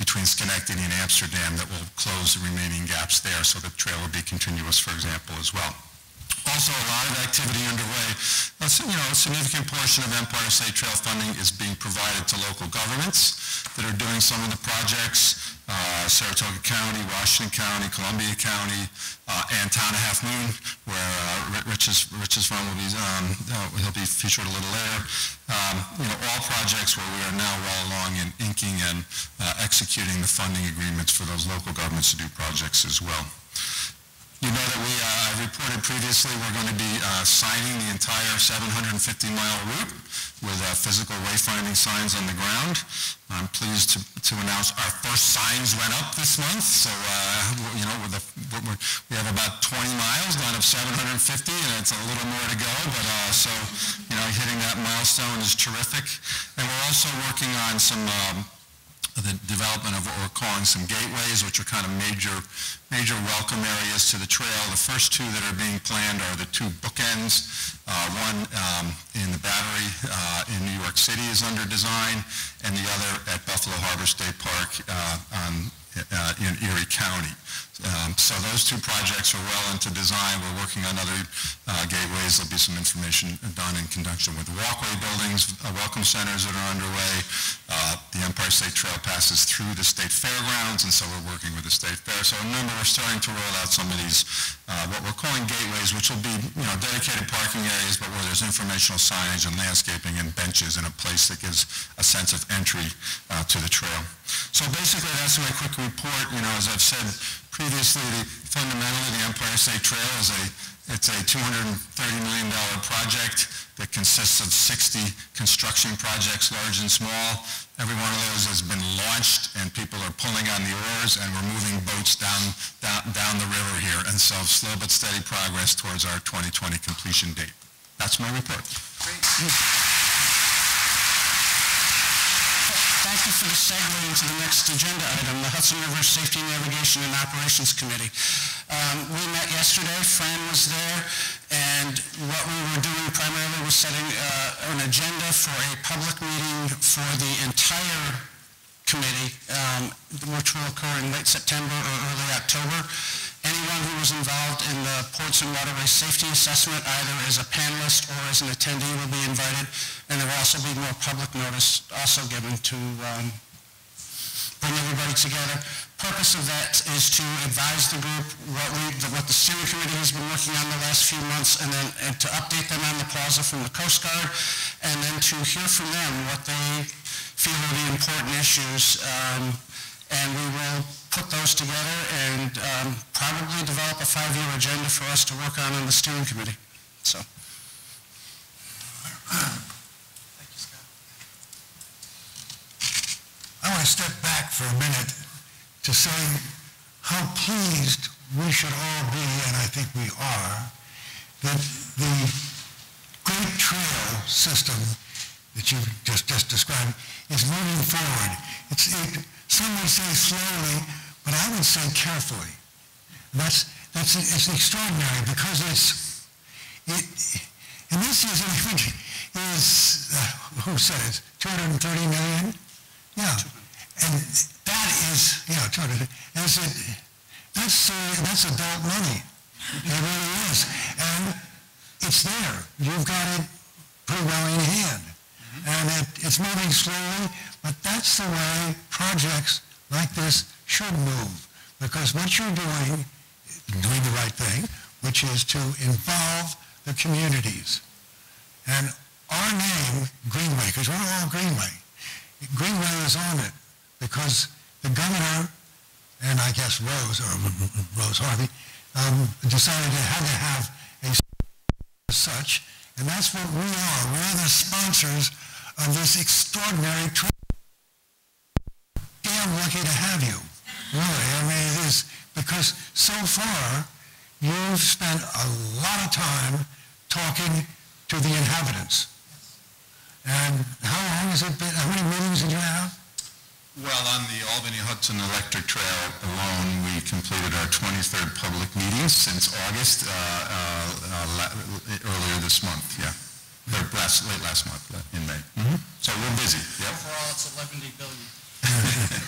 between Schenectady and Amsterdam that will close the remaining gaps there, so the trail will be continuous, for example, as well. Also, a lot of activity underway. A significant portion of Empire State Trail funding is being provided to local governments that are doing some of the projects. Saratoga County, Washington County, Columbia County, and Town of Half Moon, where Rich is from, he'll be featured a little later. All projects where we are now well along in inking and executing the funding agreements for those local governments to do projects as well. You know that I reported previously we're going to be signing the entire 750-mile route with physical wayfinding signs on the ground. I'm pleased to announce our first signs went up this month. So, we have about 20 miles down of 750, and it's a little more to go. But hitting that milestone is terrific. And we're also working on some the development of what we're calling some gateways, which are kind of major welcome areas to the trail. The first 2 that are being planned are the 2 bookends. One in the Battery in New York City is under design, and the other at Buffalo Harbor State Park in Erie County. So those 2 projects are well into design. We're working on other gateways. There'll be some information done in conjunction with walkway buildings, welcome centers that are underway. The Empire State Trail passes through the state fairgrounds, and so we're working with the state fair. So we're starting to roll out some of these, what we're calling gateways, which will be dedicated parking areas, but where there's informational signage and landscaping and benches in a place that gives a sense of entry to the trail. So basically, that's my quick report. As I've said previously, fundamentally, the Empire State Trail is it's a $230 million project that consists of 60 construction projects, large and small. Every one of those has been launched, and people are pulling on the oars, and we're moving boats down the river here. And so slow but steady progress towards our 2020 completion date. That's my report. Great. Thank you for the segue into the next agenda item, the Hudson River Safety, Navigation, and Operations Committee. We met yesterday, Fran was there, and what we were doing primarily was setting an agenda for a public meeting for the entire committee, which will occur in late September or early October. Anyone who was involved in the Ports and Waterways Safety Assessment, either as a panelist or as an attendee, will be invited, and there will also be more public notice also given to bring everybody together. Purpose of that is to advise the group what what the steering committee has been working on the last few months, and to update them on the plaza from the Coast Guard, and then to hear from them what they feel are the important issues. And we will put those together and probably develop a 5-year agenda for us to work on the steering committee. So. Thank you, Scott. I want to step back for a minute to say how pleased we should all be, and I think we are, that the great trail system that you just described is moving forward. Some would say slowly, but I would say carefully. It's extraordinary because and this is who said it? 230 million? Yeah. And that is, 200. That's adult money. It really is. And it's there. You've got it pretty well in hand. And it's moving slowly, but that's the way projects like this should move. Because what you're doing the right thing, which is to involve the communities. And our name, Greenway, because we're all Greenway. Greenway is on it because the governor and I guess Rose Harvey decided to have a such, and that's what we are. We're the sponsors of this extraordinary trip. Damn lucky to have you. Really, I mean, it is, because so far, you've spent a lot of time talking to the inhabitants. And how long has it been, how many meetings did you have? Well, on the Albany-Hudson Electric Trail alone, we completed our 23rd public meeting since August, earlier this month, yeah. Late last month, in May. So we're busy, yep. Overall, it's 11 billion.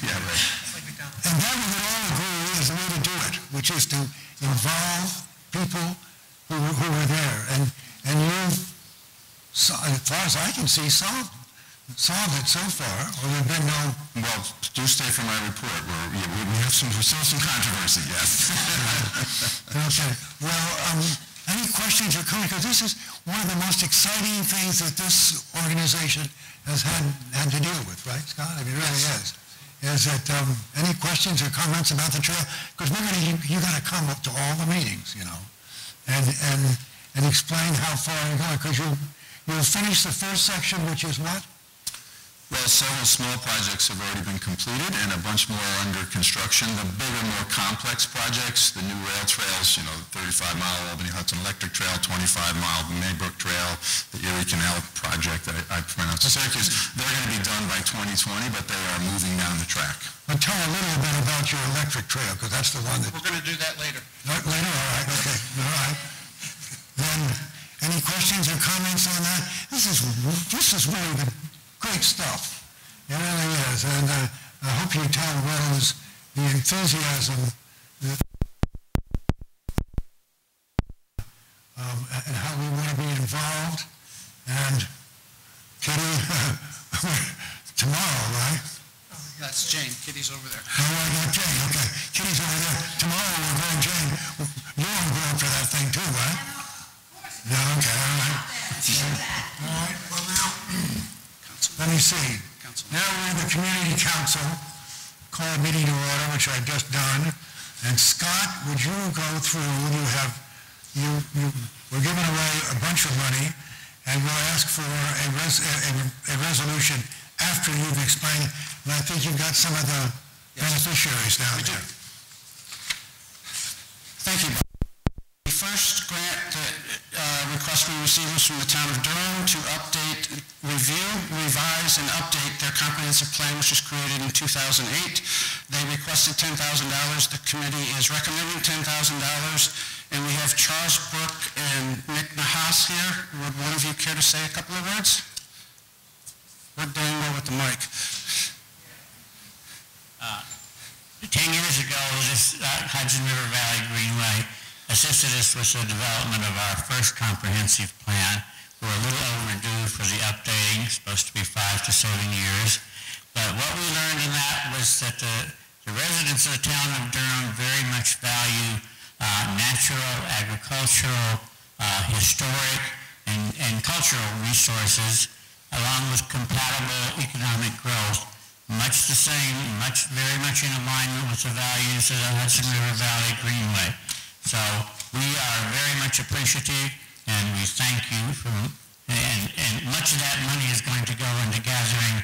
Yeah, right. And that we would all agree is the way to do it, which is to involve people who were there. And you've, as far as I can see, solved it so far, or there have been no... Well, do stay for my report, where we have some controversy, yes. Okay. Well, any questions or comments? Because this is one of the most exciting things that this organization has had to deal with, right, Scott? I mean, it really is. Is that any questions or comments about the trail? Because you got to come up to all the meetings, and explain how far you're going. Because you'll finish the first section, which is what? Well, several small projects have already been completed and a bunch more are under construction. The bigger, more complex projects, the new rail trails, the 35-mile Albany-Hudson Electric Trail, 25-mile Maybrook Trail, the Erie Canal project that I pronounced in Syracuse, they're going to be done by 2020, but they are moving down the track. But tell a little bit about your electric trail, because that's the one that... We're going to do that later. Later? All right, okay. All right. Then, any questions or comments on that? This is really the great stuff. It really is. And I hope you tell Rose the enthusiasm and how we want to be involved. And Kitty, tomorrow, right? That's Jane. Kitty's over there. Oh, I got Jane. Okay. Kitty's over there. Tomorrow we're going, Jane. You're on board for that thing too, right? No, okay, all right. All right, well now, let me see. Now we're in the community council, call a meeting to order, which I've just done. And Scott, would you go through, we're giving away a bunch of money, and we'll ask for a resolution after you've explained, and I think you've got some of the beneficiaries down there. Thank you, Bob. The first grant request we received was from the town of Durham to update, review, revise, and update their comprehensive plan, which was created in 2008. They requested $10,000. The committee is recommending $10,000. And we have Charles Brook and Nick Nahas here. Would one of you care to say a couple of words? We're doing well with the mic. 10 years ago, this Hudson River Valley Greenway assisted us with the development of our first comprehensive plan. We're a little overdue for the updating, it's supposed to be 5 to 7 years. But what we learned in that was that the residents of the town of Durham very much value natural, agricultural, historic, and cultural resources, along with compatible economic growth, much the same, very much in alignment with the values of the Hudson River Valley Greenway. So we are very much appreciative, and we thank you and much of that money is going to go into gathering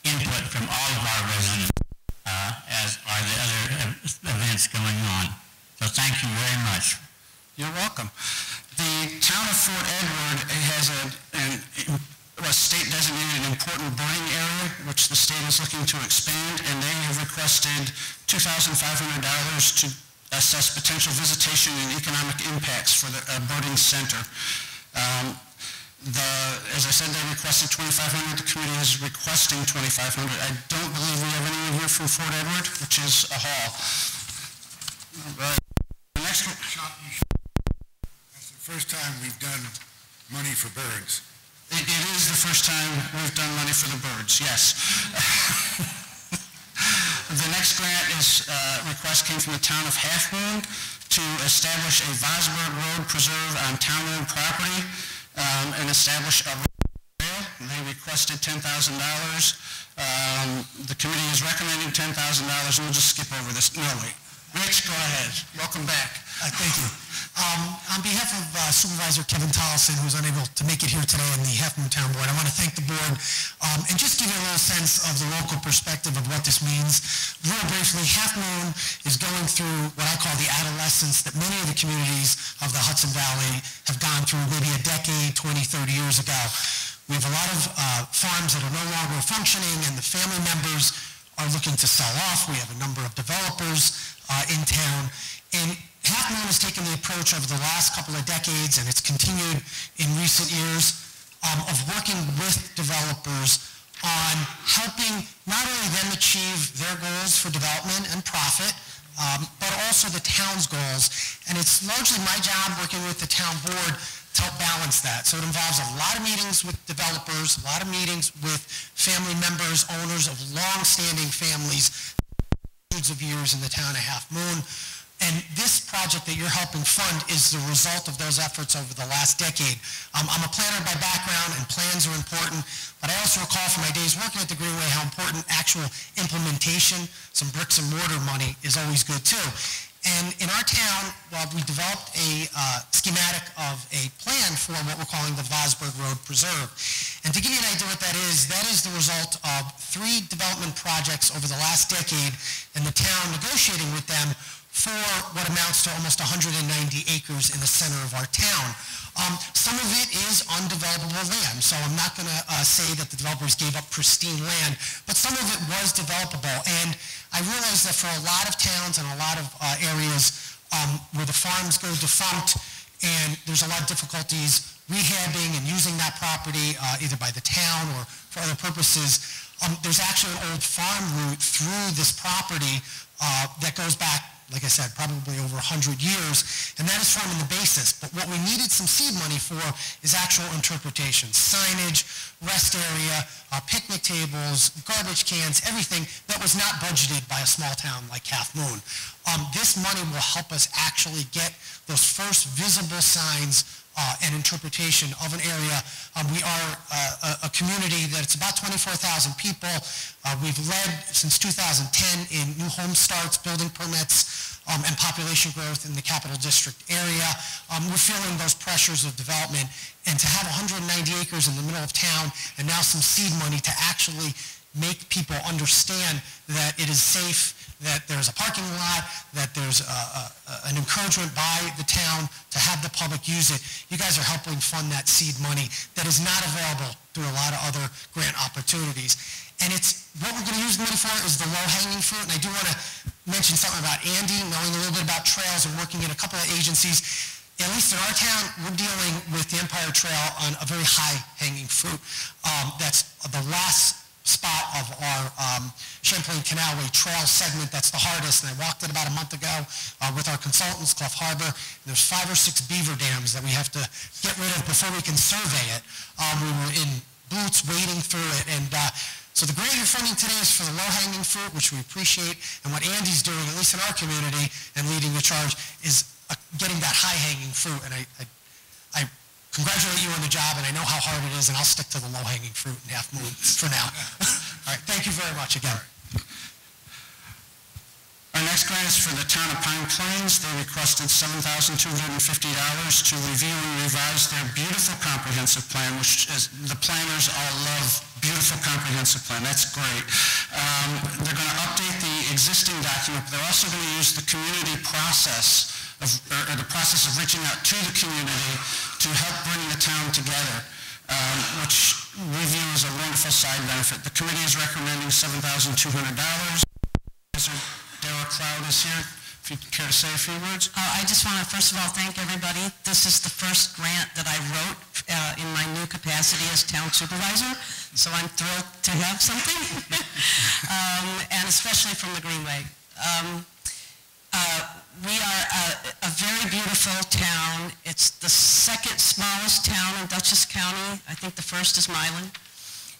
input from all of our residents, as are the other events going on. So thank you very much. You're welcome. The town of Fort Edward has a state-designated important birding area, which the state is looking to expand, and they have requested $2,500 to assess potential visitation and economic impacts for the birding center. As I said, they requested $2,500. The committee is requesting $2,500. I don't believe we have anyone here from Fort Edward, which is a hall. All right. The next one. That's the first time we've done money for birds. It is the first time we've done money for the birds, yes. The next grant request came from the town of Half Moon to establish a Vosburg Road preserve on town-owned property and establish a rail. They requested $10,000. The committee is recommending $10,000, and we'll just skip over this. No, wait. Rich, go ahead. Welcome back. Thank you. On behalf of Supervisor Kevin Tollison, who's unable to make it here today in the Half Moon Town Board, I want to thank the board and just give you a little sense of the local perspective of what this means. Real briefly, Half Moon is going through what I call the adolescence that many of the communities of the Hudson Valley have gone through maybe a decade, 20, 30 years ago. We have a lot of farms that are no longer functioning, and the family members are looking to sell off. We have a number of developers in town, and Half Moon has taken the approach over the last couple of decades, and it's continued in recent years, of working with developers on helping not only them achieve their goals for development and profit, but also the town's goals. And it's largely my job, working with the town board, to help balance that. So it involves a lot of meetings with developers, a lot of meetings with family members, owners of long-standing families, hundreds of years in the town of Half Moon. And this project that you're helping fund is the result of those efforts over the last decade. I'm a planner by background, and plans are important, but I also recall from my days working at the Greenway how important actual implementation, some bricks and mortar money, is always good too. And in our town, we developed a schematic of a plan for what we're calling the Vosburg Road Preserve. And to give you an idea what that is the result of 3 development projects over the last decade, and the town negotiating with them for what amounts to almost 190 acres in the center of our town. Some of it is undevelopable land, so I'm not going to say that the developers gave up pristine land, but some of it was developable. And I realize that for a lot of towns and a lot of areas where the farms go defunct, and there's a lot of difficulties rehabbing and using that property either by the town or for other purposes, there's actually an old farm route through this property that goes back, like I said, probably over 100 years, and that is forming the basis. But what we needed some seed money for is actual interpretation, signage, rest area, picnic tables, garbage cans, everything that was not budgeted by a small town like Half Moon. This money will help us actually get those first visible signs and interpretation of an area. We are a community that's about 24,000 people. We've led since 2010 in new home starts, building permits, and population growth in the Capital District area. We're feeling those pressures of development, and to have 190 acres in the middle of town and now some seed money to actually make people understand that it is safe, that there's a parking lot, that there's an encouragement by the town to have the public use it. You guys are helping fund that seed money that is not available through a lot of other grant opportunities. And it's what we're going to use the money for is the low-hanging fruit. And I do want to mention something about Andy, knowing a little bit about trails and working in a couple of agencies. At least in our town, we're dealing with the Empire Trail on a very high-hanging fruit. That's the last spot of our Champlain Canalway Trail segment that's the hardest, and I walked it about a month ago with our consultants, Clough Harbor. And there's 5 or 6 beaver dams that we have to get rid of before we can survey it. We were in boots wading through it, and so the grant you're funding today is for the low-hanging fruit, which we appreciate, and what Andy's doing, at least in our community, and leading the charge, is getting that high-hanging fruit. And I congratulate you on the job, and I know how hard it is, and I'll stick to the low-hanging fruit in Half Moon for now. All right, thank you very much again. Our next grant is for the town of Pine Plains. They requested $7,250 to review and revise their beautiful comprehensive plan, which is, the planners all love beautiful comprehensive plan. That's great. They're going to update the existing document, but they're also going to use the community process, or the process of reaching out to the community to help bring the town together, which we view as a wonderful side benefit. The committee is recommending $7,200. Dara Cloud is here, if you care to say a few words. I just want to, first of all, thank everybody. This is the first grant that I wrote in my new capacity as town supervisor, so I'm thrilled to have something, and especially from the Greenway. We are a very beautiful town. It's the second smallest town in Dutchess County. I think the first is Milan.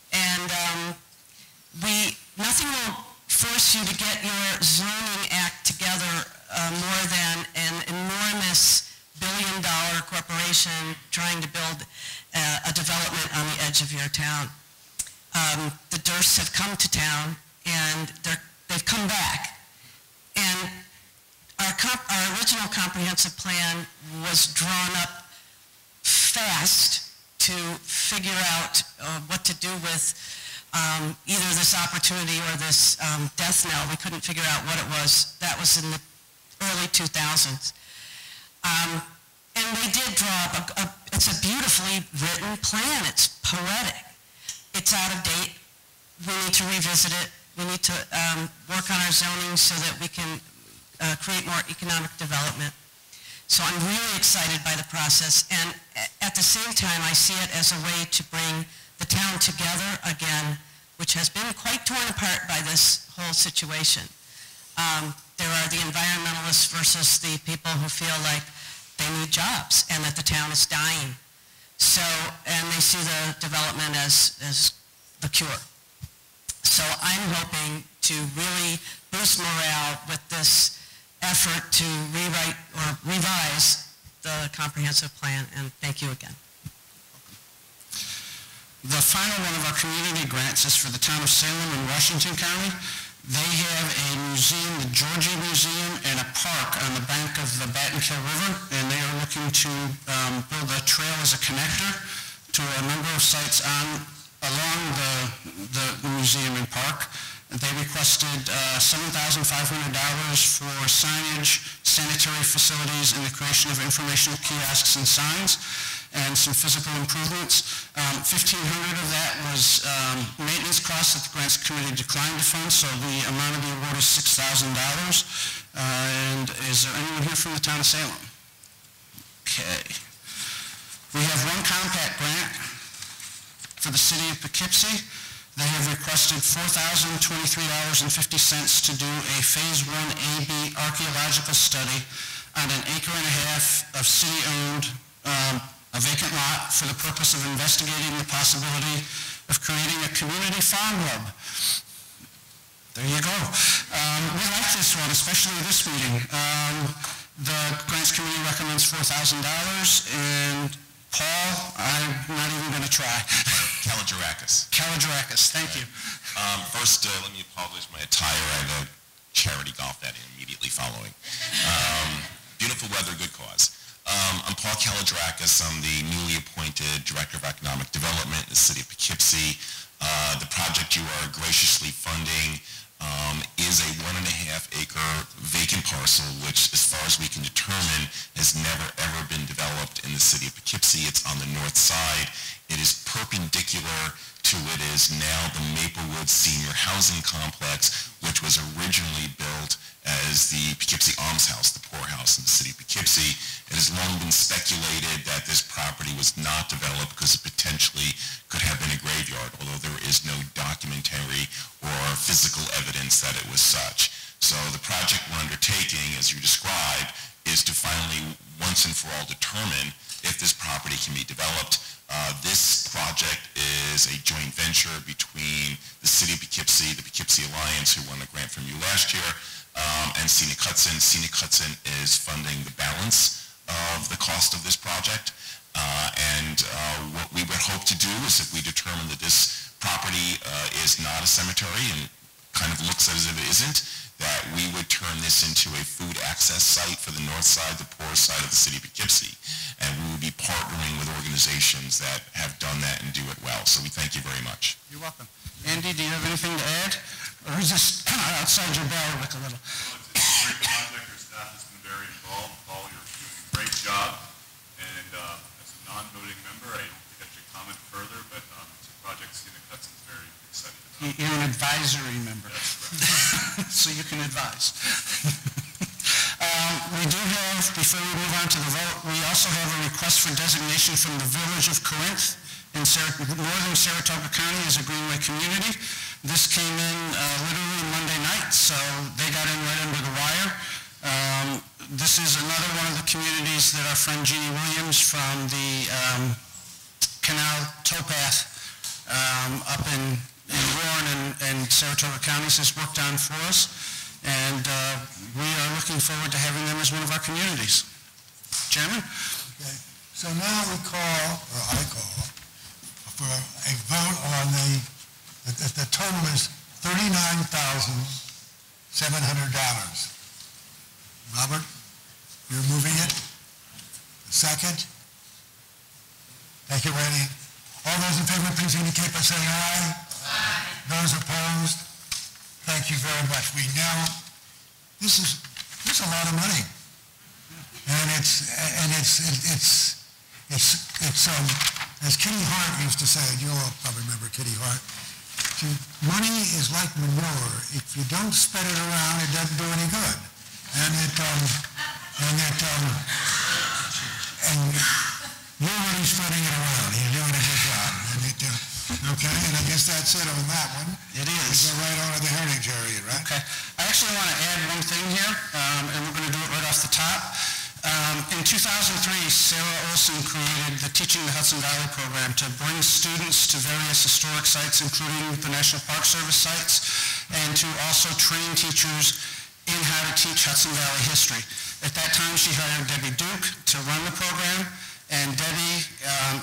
And nothing will force you to get your zoning act together more than an enormous billion-dollar corporation trying to build a development on the edge of your town. The Dursts have come to town, and they've come back. And our original comprehensive plan was drawn up fast to figure out what to do with either this opportunity or this death knell. We couldn't figure out what it was. That was in the early 2000s. And they did draw up it's a beautifully written plan. It's poetic. It's out of date. We need to revisit it. We need to work on our zoning so that we can create more economic development. So I'm really excited by the process. And at the same time, I see it as a way to bring the town together again, which has been quite torn apart by this whole situation. There are the environmentalists versus the people who feel like they need jobs and that the town is dying. So, and they see the development as the cure. So I'm hoping to really boost morale with this effort to rewrite or revise the comprehensive plan, and thank you again. The final one of our community grants is for the town of Salem in Washington County. They have a museum, the Georgie Museum, and a park on the bank of the Battenkill River, and they are looking to build a trail as a connector to a number of sites along the museum and park. They requested $7,500 for signage, sanitary facilities, and the creation of informational kiosks and signs, and some physical improvements. $1,500 of that was maintenance costs that the Grants Committee declined to fund, so the amount of the award is $6,000. And is there anyone here from the town of Salem? Okay. We have one compact grant for the city of Poughkeepsie. They have requested $4,023.50 to do a Phase 1AB archaeological study on an acre and a half of city-owned, a vacant lot for the purpose of investigating the possibility of creating a community farm hub. There you go. We like this one, especially this meeting. The Grants Committee recommends $4,000, and Paul, I'm not even going to try. Kaligerakis. Kaligerakis, thank you. First, let me apologize for my attire. I had a charity golf outing immediately following. Beautiful weather, good cause. I'm Paul Kaligerakis. I'm the newly appointed Director of Economic Development in the city of Poughkeepsie. The project you are graciously funding is a 1.5-acre vacant parcel, which, as far as we can determine, has never ever been developed in the city of Poughkeepsie. It's on the north side. It is perpendicular to what is now the Maplewood Senior Housing Complex, which was originally built as the Poughkeepsie Alms House, the poorhouse in the city of Poughkeepsie. It has long been speculated that this property was not developed because it potentially could have been a graveyard, although there is no documentary or physical evidence that it was such. So the project we're undertaking, as you described, is to finally, once and for all, determine if this property can be developed. This project is a joint venture between the City of Poughkeepsie, the Poughkeepsie Alliance, who won the grant from you last year, and Scenic Hudson. Scenic Hudson is funding the balance of the cost of this project. What we would hope to do is, if we determine that this property is not a cemetery and kind of looks as if it isn't, that we would turn this into a food access site for the north side, the poor side of the City of Poughkeepsie. And we would be partnering with organizations that have done that and do it well. So we thank you very much. You're welcome. Andy, do you have anything to add? Or is this outside your bailiwick a little? It's a great project. Your staff has been very involved. Paul, you're doing a great job. And as a non-voting member, I don't think I should comment further, but it's a project Scenic Hudson's very excited about. You're an advisory member. That's right. So you can advise. We do have, before we move on to the vote, we also have a request for designation from the Village of Corinth in northern Saratoga County as a Greenway community. This came in literally Monday night, so they got in right under the wire. This is another one of the communities that our friend Jeannie Williams from the Canal Towpath up in Warren and Saratoga counties has worked on for us. And we are looking forward to having them as one of our communities. Chairman? Okay. So now we call, or I call, for a vote on the total is $39,700. Robert, you're moving it? Second? Thank you, Randy. All those in favor, please indicate by saying aye. Aye. Those opposed? Thank you very much. We now, this is a lot of money. And it's as Kitty Hart used to say, you'll all probably remember Kitty Hart, money is like manure. If you don't spread it around, it doesn't do any good. And you're really spreading it around. You're doing a good job. Okay, and I guess that's it on that one. It is. We go right on to the heritage area, right? Okay. I actually want to add one thing here, and we're going to do it right off the top. In 2003, Sarah Olson created the Teaching the Hudson Valley program to bring students to various historic sites, including the National Park Service sites, and to also train teachers in how to teach Hudson Valley history. At that time, she hired Debbie Duke to run the program, and Debbie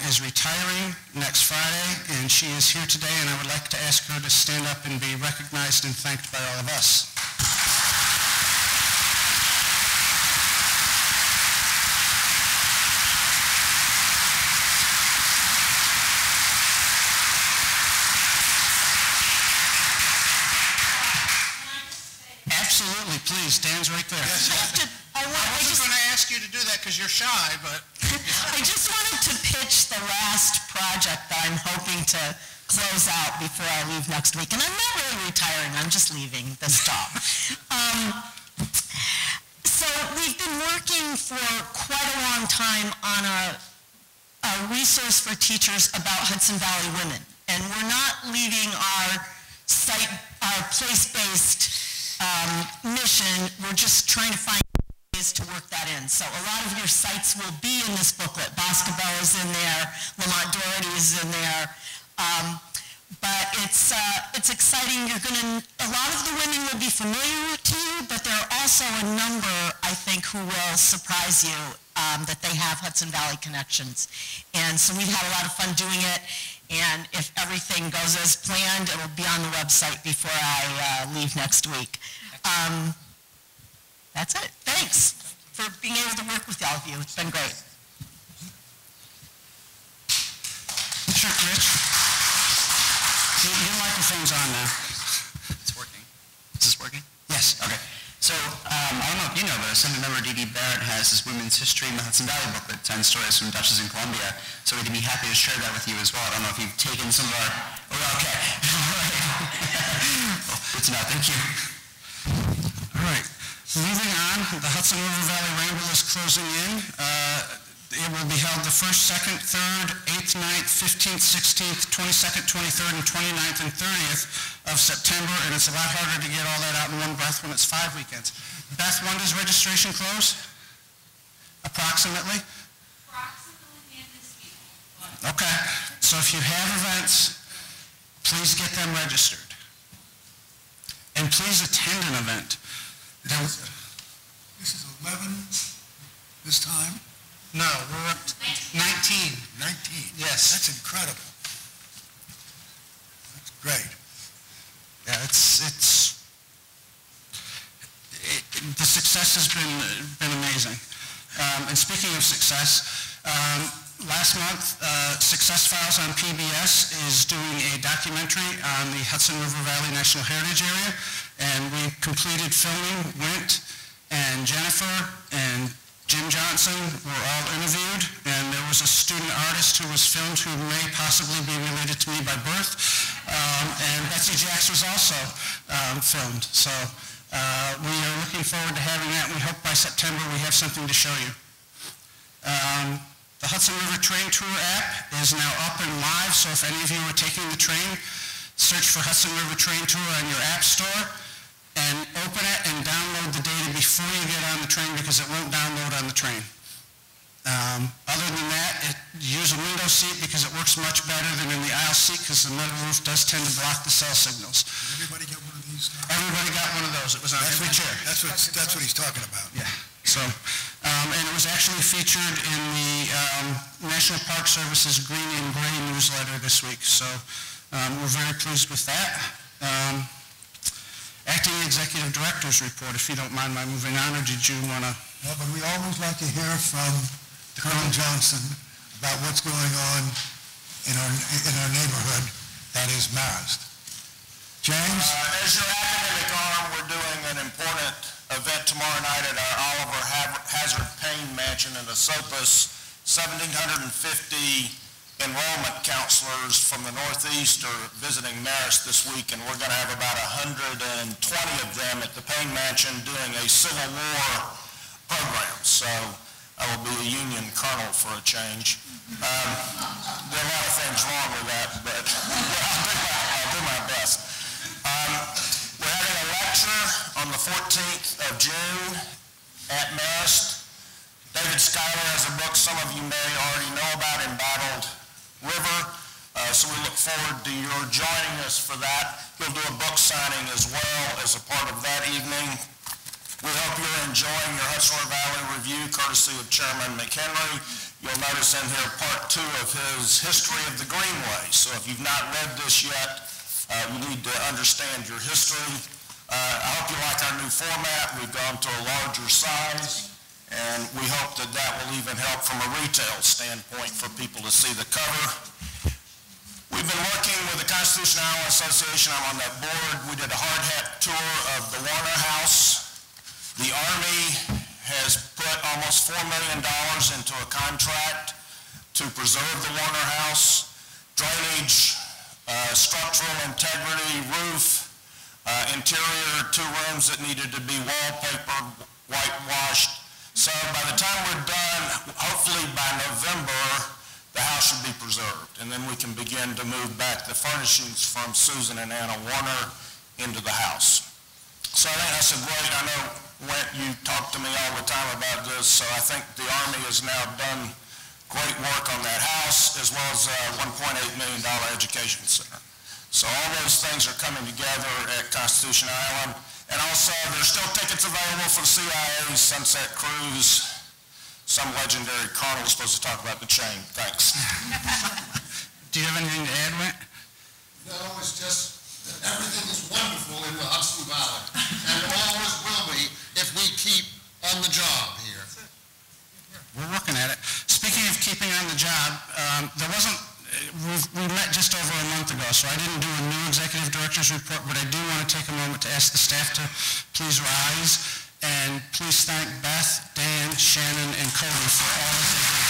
is retiring next Friday, and she is here today, and I would like to ask her to stand up and be recognized and thanked by all of us. Absolutely, please. Dan's right there. I wasn't going to ask you to do that because you're shy, but... I just wanted to pitch the last project that I'm hoping to close out before I leave next week. And I'm not really retiring, I'm just leaving this job. So we've been working for quite a long time on a resource for teachers about Hudson Valley women. And we're not leaving our place-based mission. We're just trying to find ways to work that in. So a lot of your sites will be in this booklet. Boscobel is in there, Lamont Doherty is in there. But it's exciting. A lot of the women will be familiar to you, but there are also a number, I think, who will surprise you that they have Hudson Valley connections. And so we've had a lot of fun doing it. And if everything goes as planned, it will be on the website before I leave next week. That's it. Thanks for being able to work with all of you. It's been great. Sure, Rich. Your microphone's on now. It's working. Is this working? Yes. Okay. So, I don't know if you know, but Assembly Member D.D. Barrett has this Women's History in the Hudson Valley booklet, 10 stories from Dutchess in Columbia. So we'd be happy to share that with you as well. I don't know if you've taken some of our... Oh, okay. All right. Good to know. Thank you. All right. Moving on, the Hudson River Valley Ramble is closing in. It will be held the 1st, 2nd, 3rd, 8th, 9th, 15th, 16th, 22nd, 23rd, and 29th, and 30th of September, and it's a lot harder to get all that out in one breath when it's 5 weekends. Beth, when does registration close? approximately? Approximately the end of this week. Okay, so if you have events, please get them registered. And please attend an event. This is 11 this time? No, we're up to 19. 19? Yes. That's incredible. That's great. Yeah, the success has been amazing. And speaking of success, last month, Success Files on PBS is doing a documentary on the Hudson River Valley National Heritage Area, and we completed filming. Wint and Jennifer and Jim Johnson were all interviewed, and there was a student artist who was filmed who may possibly be related to me by birth, and Betsy Jacks was also filmed. So we are looking forward to having that. We hope by September we have something to show you. The Hudson River Train Tour app is now up and live, so if any of you are taking the train, search for Hudson River Train Tour on your app store and open it and download the data before you get on the train because it won't download on the train. Other than that, use a window seat because it works much better than in the aisle seat because the metal roof does tend to block the cell signals. Did everybody get one of these? Everybody got one of those. It was on every chair. That's what he's talking about. Yeah. So, and it was actually featured in the National Park Service's Green and Gray newsletter this week. So we're very pleased with that. Acting Executive Director's report, if you don't mind my moving on, or did you want to? No, but we always like to hear from Colonel Johnson about what's going on in our neighborhood, that is Marist. James? As your academic arm, we're doing an important event tomorrow night at our Oliver Hazard Payne Mansion in Esopus. 1,750 enrollment counselors from the Northeast are visiting Marist this week, and we're going to have about 120 of them at the Payne Mansion doing a Civil War program. So I will be a Union colonel for a change. There are a lot of things wrong with that, but I'll do my best. We're having a lecture on the 14th of June at Marist. David Schuyler has a book some of you may already know about, Embattled River, so we look forward to your joining us for that. He'll do a book signing as well as a part of that evening. We hope you're enjoying your Hudson River Valley Review, courtesy of Chairman McHenry. You'll notice in here part 2 of his History of the Greenway. So if you've not read this yet, you need to understand your history. I hope you like our new format. We've gone to a larger size, and we hope that that will even help from a retail standpoint for people to see the cover. We've been working with the Constitution Iowa Association. I'm on that board. We did a hard hat tour of the Warner House. The Army has put almost $4 million into a contract to preserve the Warner House. Drainage, structural integrity, roof, interior 2 rooms that needed to be wallpapered, whitewashed. So by the time we're done, hopefully by November, the house should be preserved. And then we can begin to move back the furnishings from Susan and Anna Warner into the house. So I think that's a great, I know, Went, you talk to me all the time about this, so I think the Army has now done great work on that house, as well as a $1.8 million education center. So all those things are coming together at Constitution Island. And also, there's still tickets available for the CIA's Sunset Cruise. Some legendary colonel is supposed to talk about the chain. Thanks. Do you have anything to add, Went? No, it's just that everything is wonderful in the Hudson Valley, and always will be if we keep on the job here. We're working at it. Speaking of keeping on the job, we met just over a month ago, so I didn't do a new executive director's report, but I do want to take a moment to ask the staff to please rise, and please thank Beth, Dan, Shannon, and Cody for all that they do.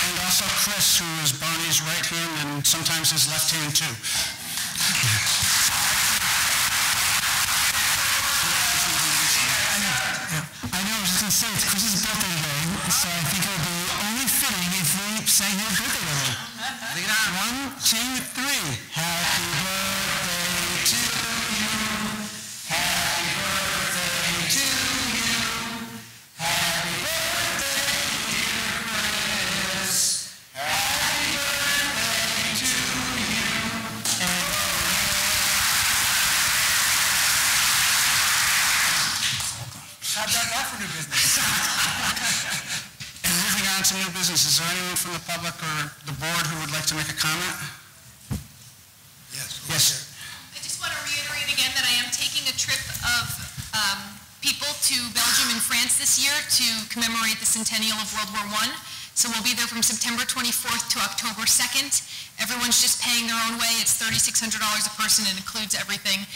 And also Chris, who is Barney's right hand and sometimes his left hand too. I know, I was just going to say, it's Chris's birthday today, so I think it would be only fitting if we sang his birthday with him. 1, 2, 3. Happy birthday to out for new business. And moving on to new business, is there anyone from the public or the board who would like to make a comment? Yes. Yes. I just want to reiterate again that I am taking a trip of people to Belgium and France this year to commemorate the centennial of World War I. So we'll be there from September 24th to October 2nd. Everyone's just paying their own way. It's $3,600 a person and includes everything.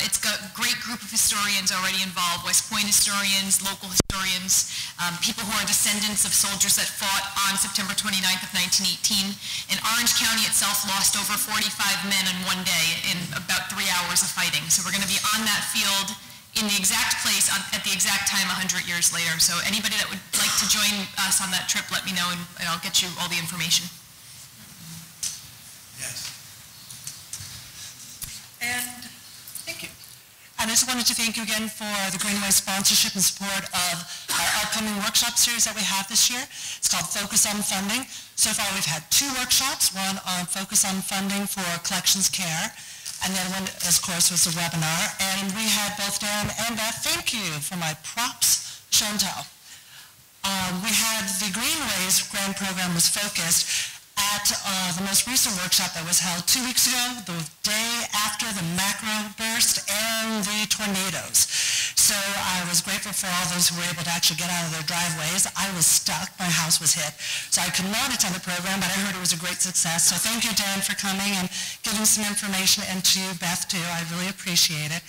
It's got a great group of historians already involved, West Point historians, local historians, people who are descendants of soldiers that fought on September 29th of 1918. And Orange County itself lost over 45 men in one day in about 3 hours of fighting. So we're going to be on that field in the exact place at the exact time 100 years later. So anybody that would like to join us on that trip, let me know and I'll get you all the information. Yes. And thank you. And I just wanted to thank you again for the Greenway sponsorship and support of our upcoming workshop series that we have this year. It's called Focus on Funding. So far we've had 2 workshops, one on Focus on Funding for Collections Care, and the other one, of course, was a webinar. And we had both Dan and Beth. Thank you for my props, Chantal. We had the Greenway's grant program was focused at the most recent workshop that was held 2 weeks ago, the day after the macro burst and the tornadoes. So I was grateful for all those who were able to actually get out of their driveways. I was stuck, my house was hit. So I could not attend the program, but I heard it was a great success. So thank you, Dan, for coming and giving some information, and to you, Beth, too. I really appreciate it.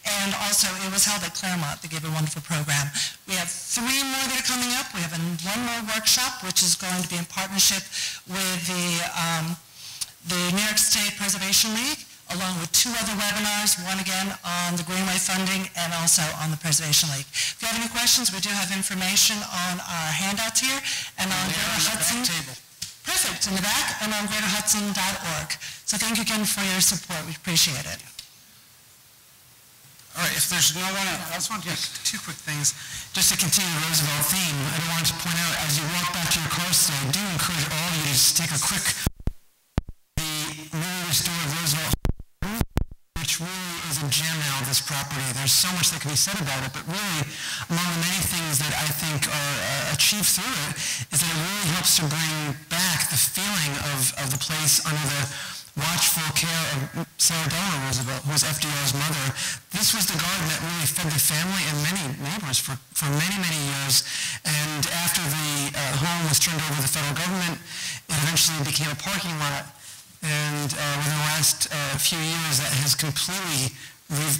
And also, it was held at Claremont. They gave a wonderful program. We have 3 more that are coming up. We have one more workshop, which is going to be in partnership with the New York State Preservation League, along with 2 other webinars, one again on the Greenway funding and also on the Preservation League. If you have any questions, we do have information on our handouts here and on Greater Hudson. Perfect, in the back, and on greaterhudson.org. So thank you again for your support. We appreciate it. All right, if there's no one else, I just want to do 2 quick things. Just to continue the Roosevelt theme, I wanted to point out, as you walk back to your cars today, I do encourage all of you to just take a quick the newly restored Roosevelt, which really is a gem now of this property. There's so much that can be said about it, but really, among the many things that I think are achieved through it, is that it really helps to bring back the feeling of the place under the watchful care of Sarah Delano Roosevelt, who was FDR's mother. This was the garden that really fed the family and many neighbors for many, many years. And after the home was turned over to the federal government, it eventually became a parking lot. And within the last few years, that has completely been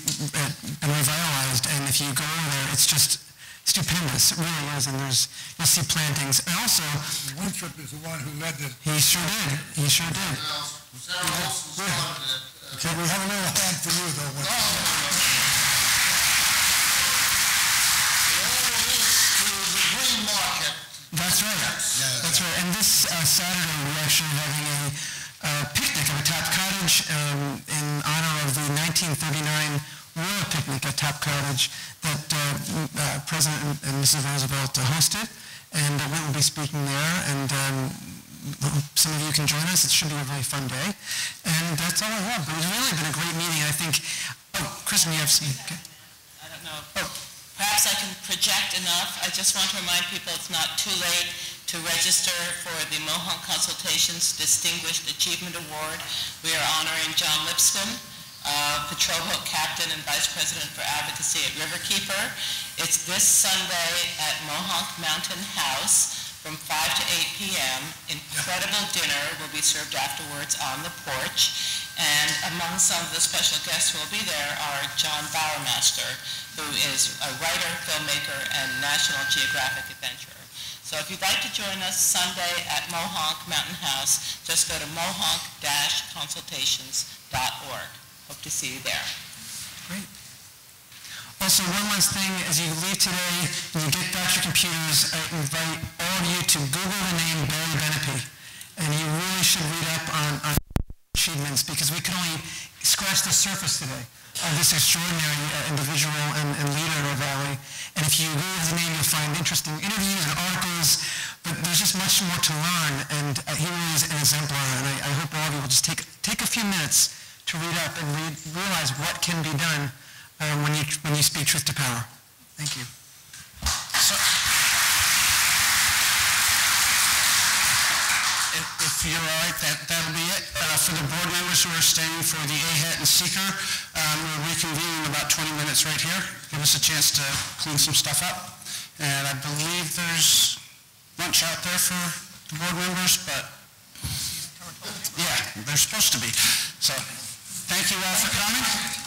revitalized. And if you go over there, it's just stupendous. It really is. And you'll see plantings. And also, Winthrop is the one who led the... He sure did. He sure did. Okay, we have another hand for you, though. The green market. That's right. That's right. And this Saturday, we're actually having a picnic at a Top Cottage in honor of the 1939 Royal Picnic at Top Cottage that President and Mrs. Roosevelt hosted. And we will be speaking there. And some of you can join us. It should be a really fun day. And that's all I have. But it's really been a great meeting. I think, Kristen, you have some... Okay. I don't know. Perhaps I can project enough. I just want to remind people it's not too late to register for the Mohawk Consultations Distinguished Achievement Award. We are honoring John Lipscomb, patrol boat captain and vice president for advocacy at Riverkeeper. It's this Sunday at Mohawk Mountain House from 5 to 8 p.m. Incredible dinner will be served afterwards on the porch. And among some of the special guests who will be there are John Bowermaster, who is a writer, filmmaker, and National Geographic adventurer. So if you'd like to join us Sunday at Mohawk Mountain House, just go to mohawk-consultations.org. Hope to see you there. Great. Also, one last thing, as you leave today, when you get back to your computers, I invite all of you to Google the name Barry Benepe. And you really should read up on achievements, because we can only scratch the surface today of this extraordinary individual and leader in our valley. And if you Google his name, you'll find interesting interviews and articles, but there's just much more to learn, and he really is an exemplar. And I hope all of you will just take a few minutes to read up and realize what can be done when you speak truth to power. Thank you. If you're all right, that'll be it. For the board members who are staying for the AHET and seeker, we'll reconvene in about 20 minutes right here. Give us a chance to clean some stuff up. And I believe there's lunch out there for the board members, but yeah, they're supposed to be. So thank you all for coming.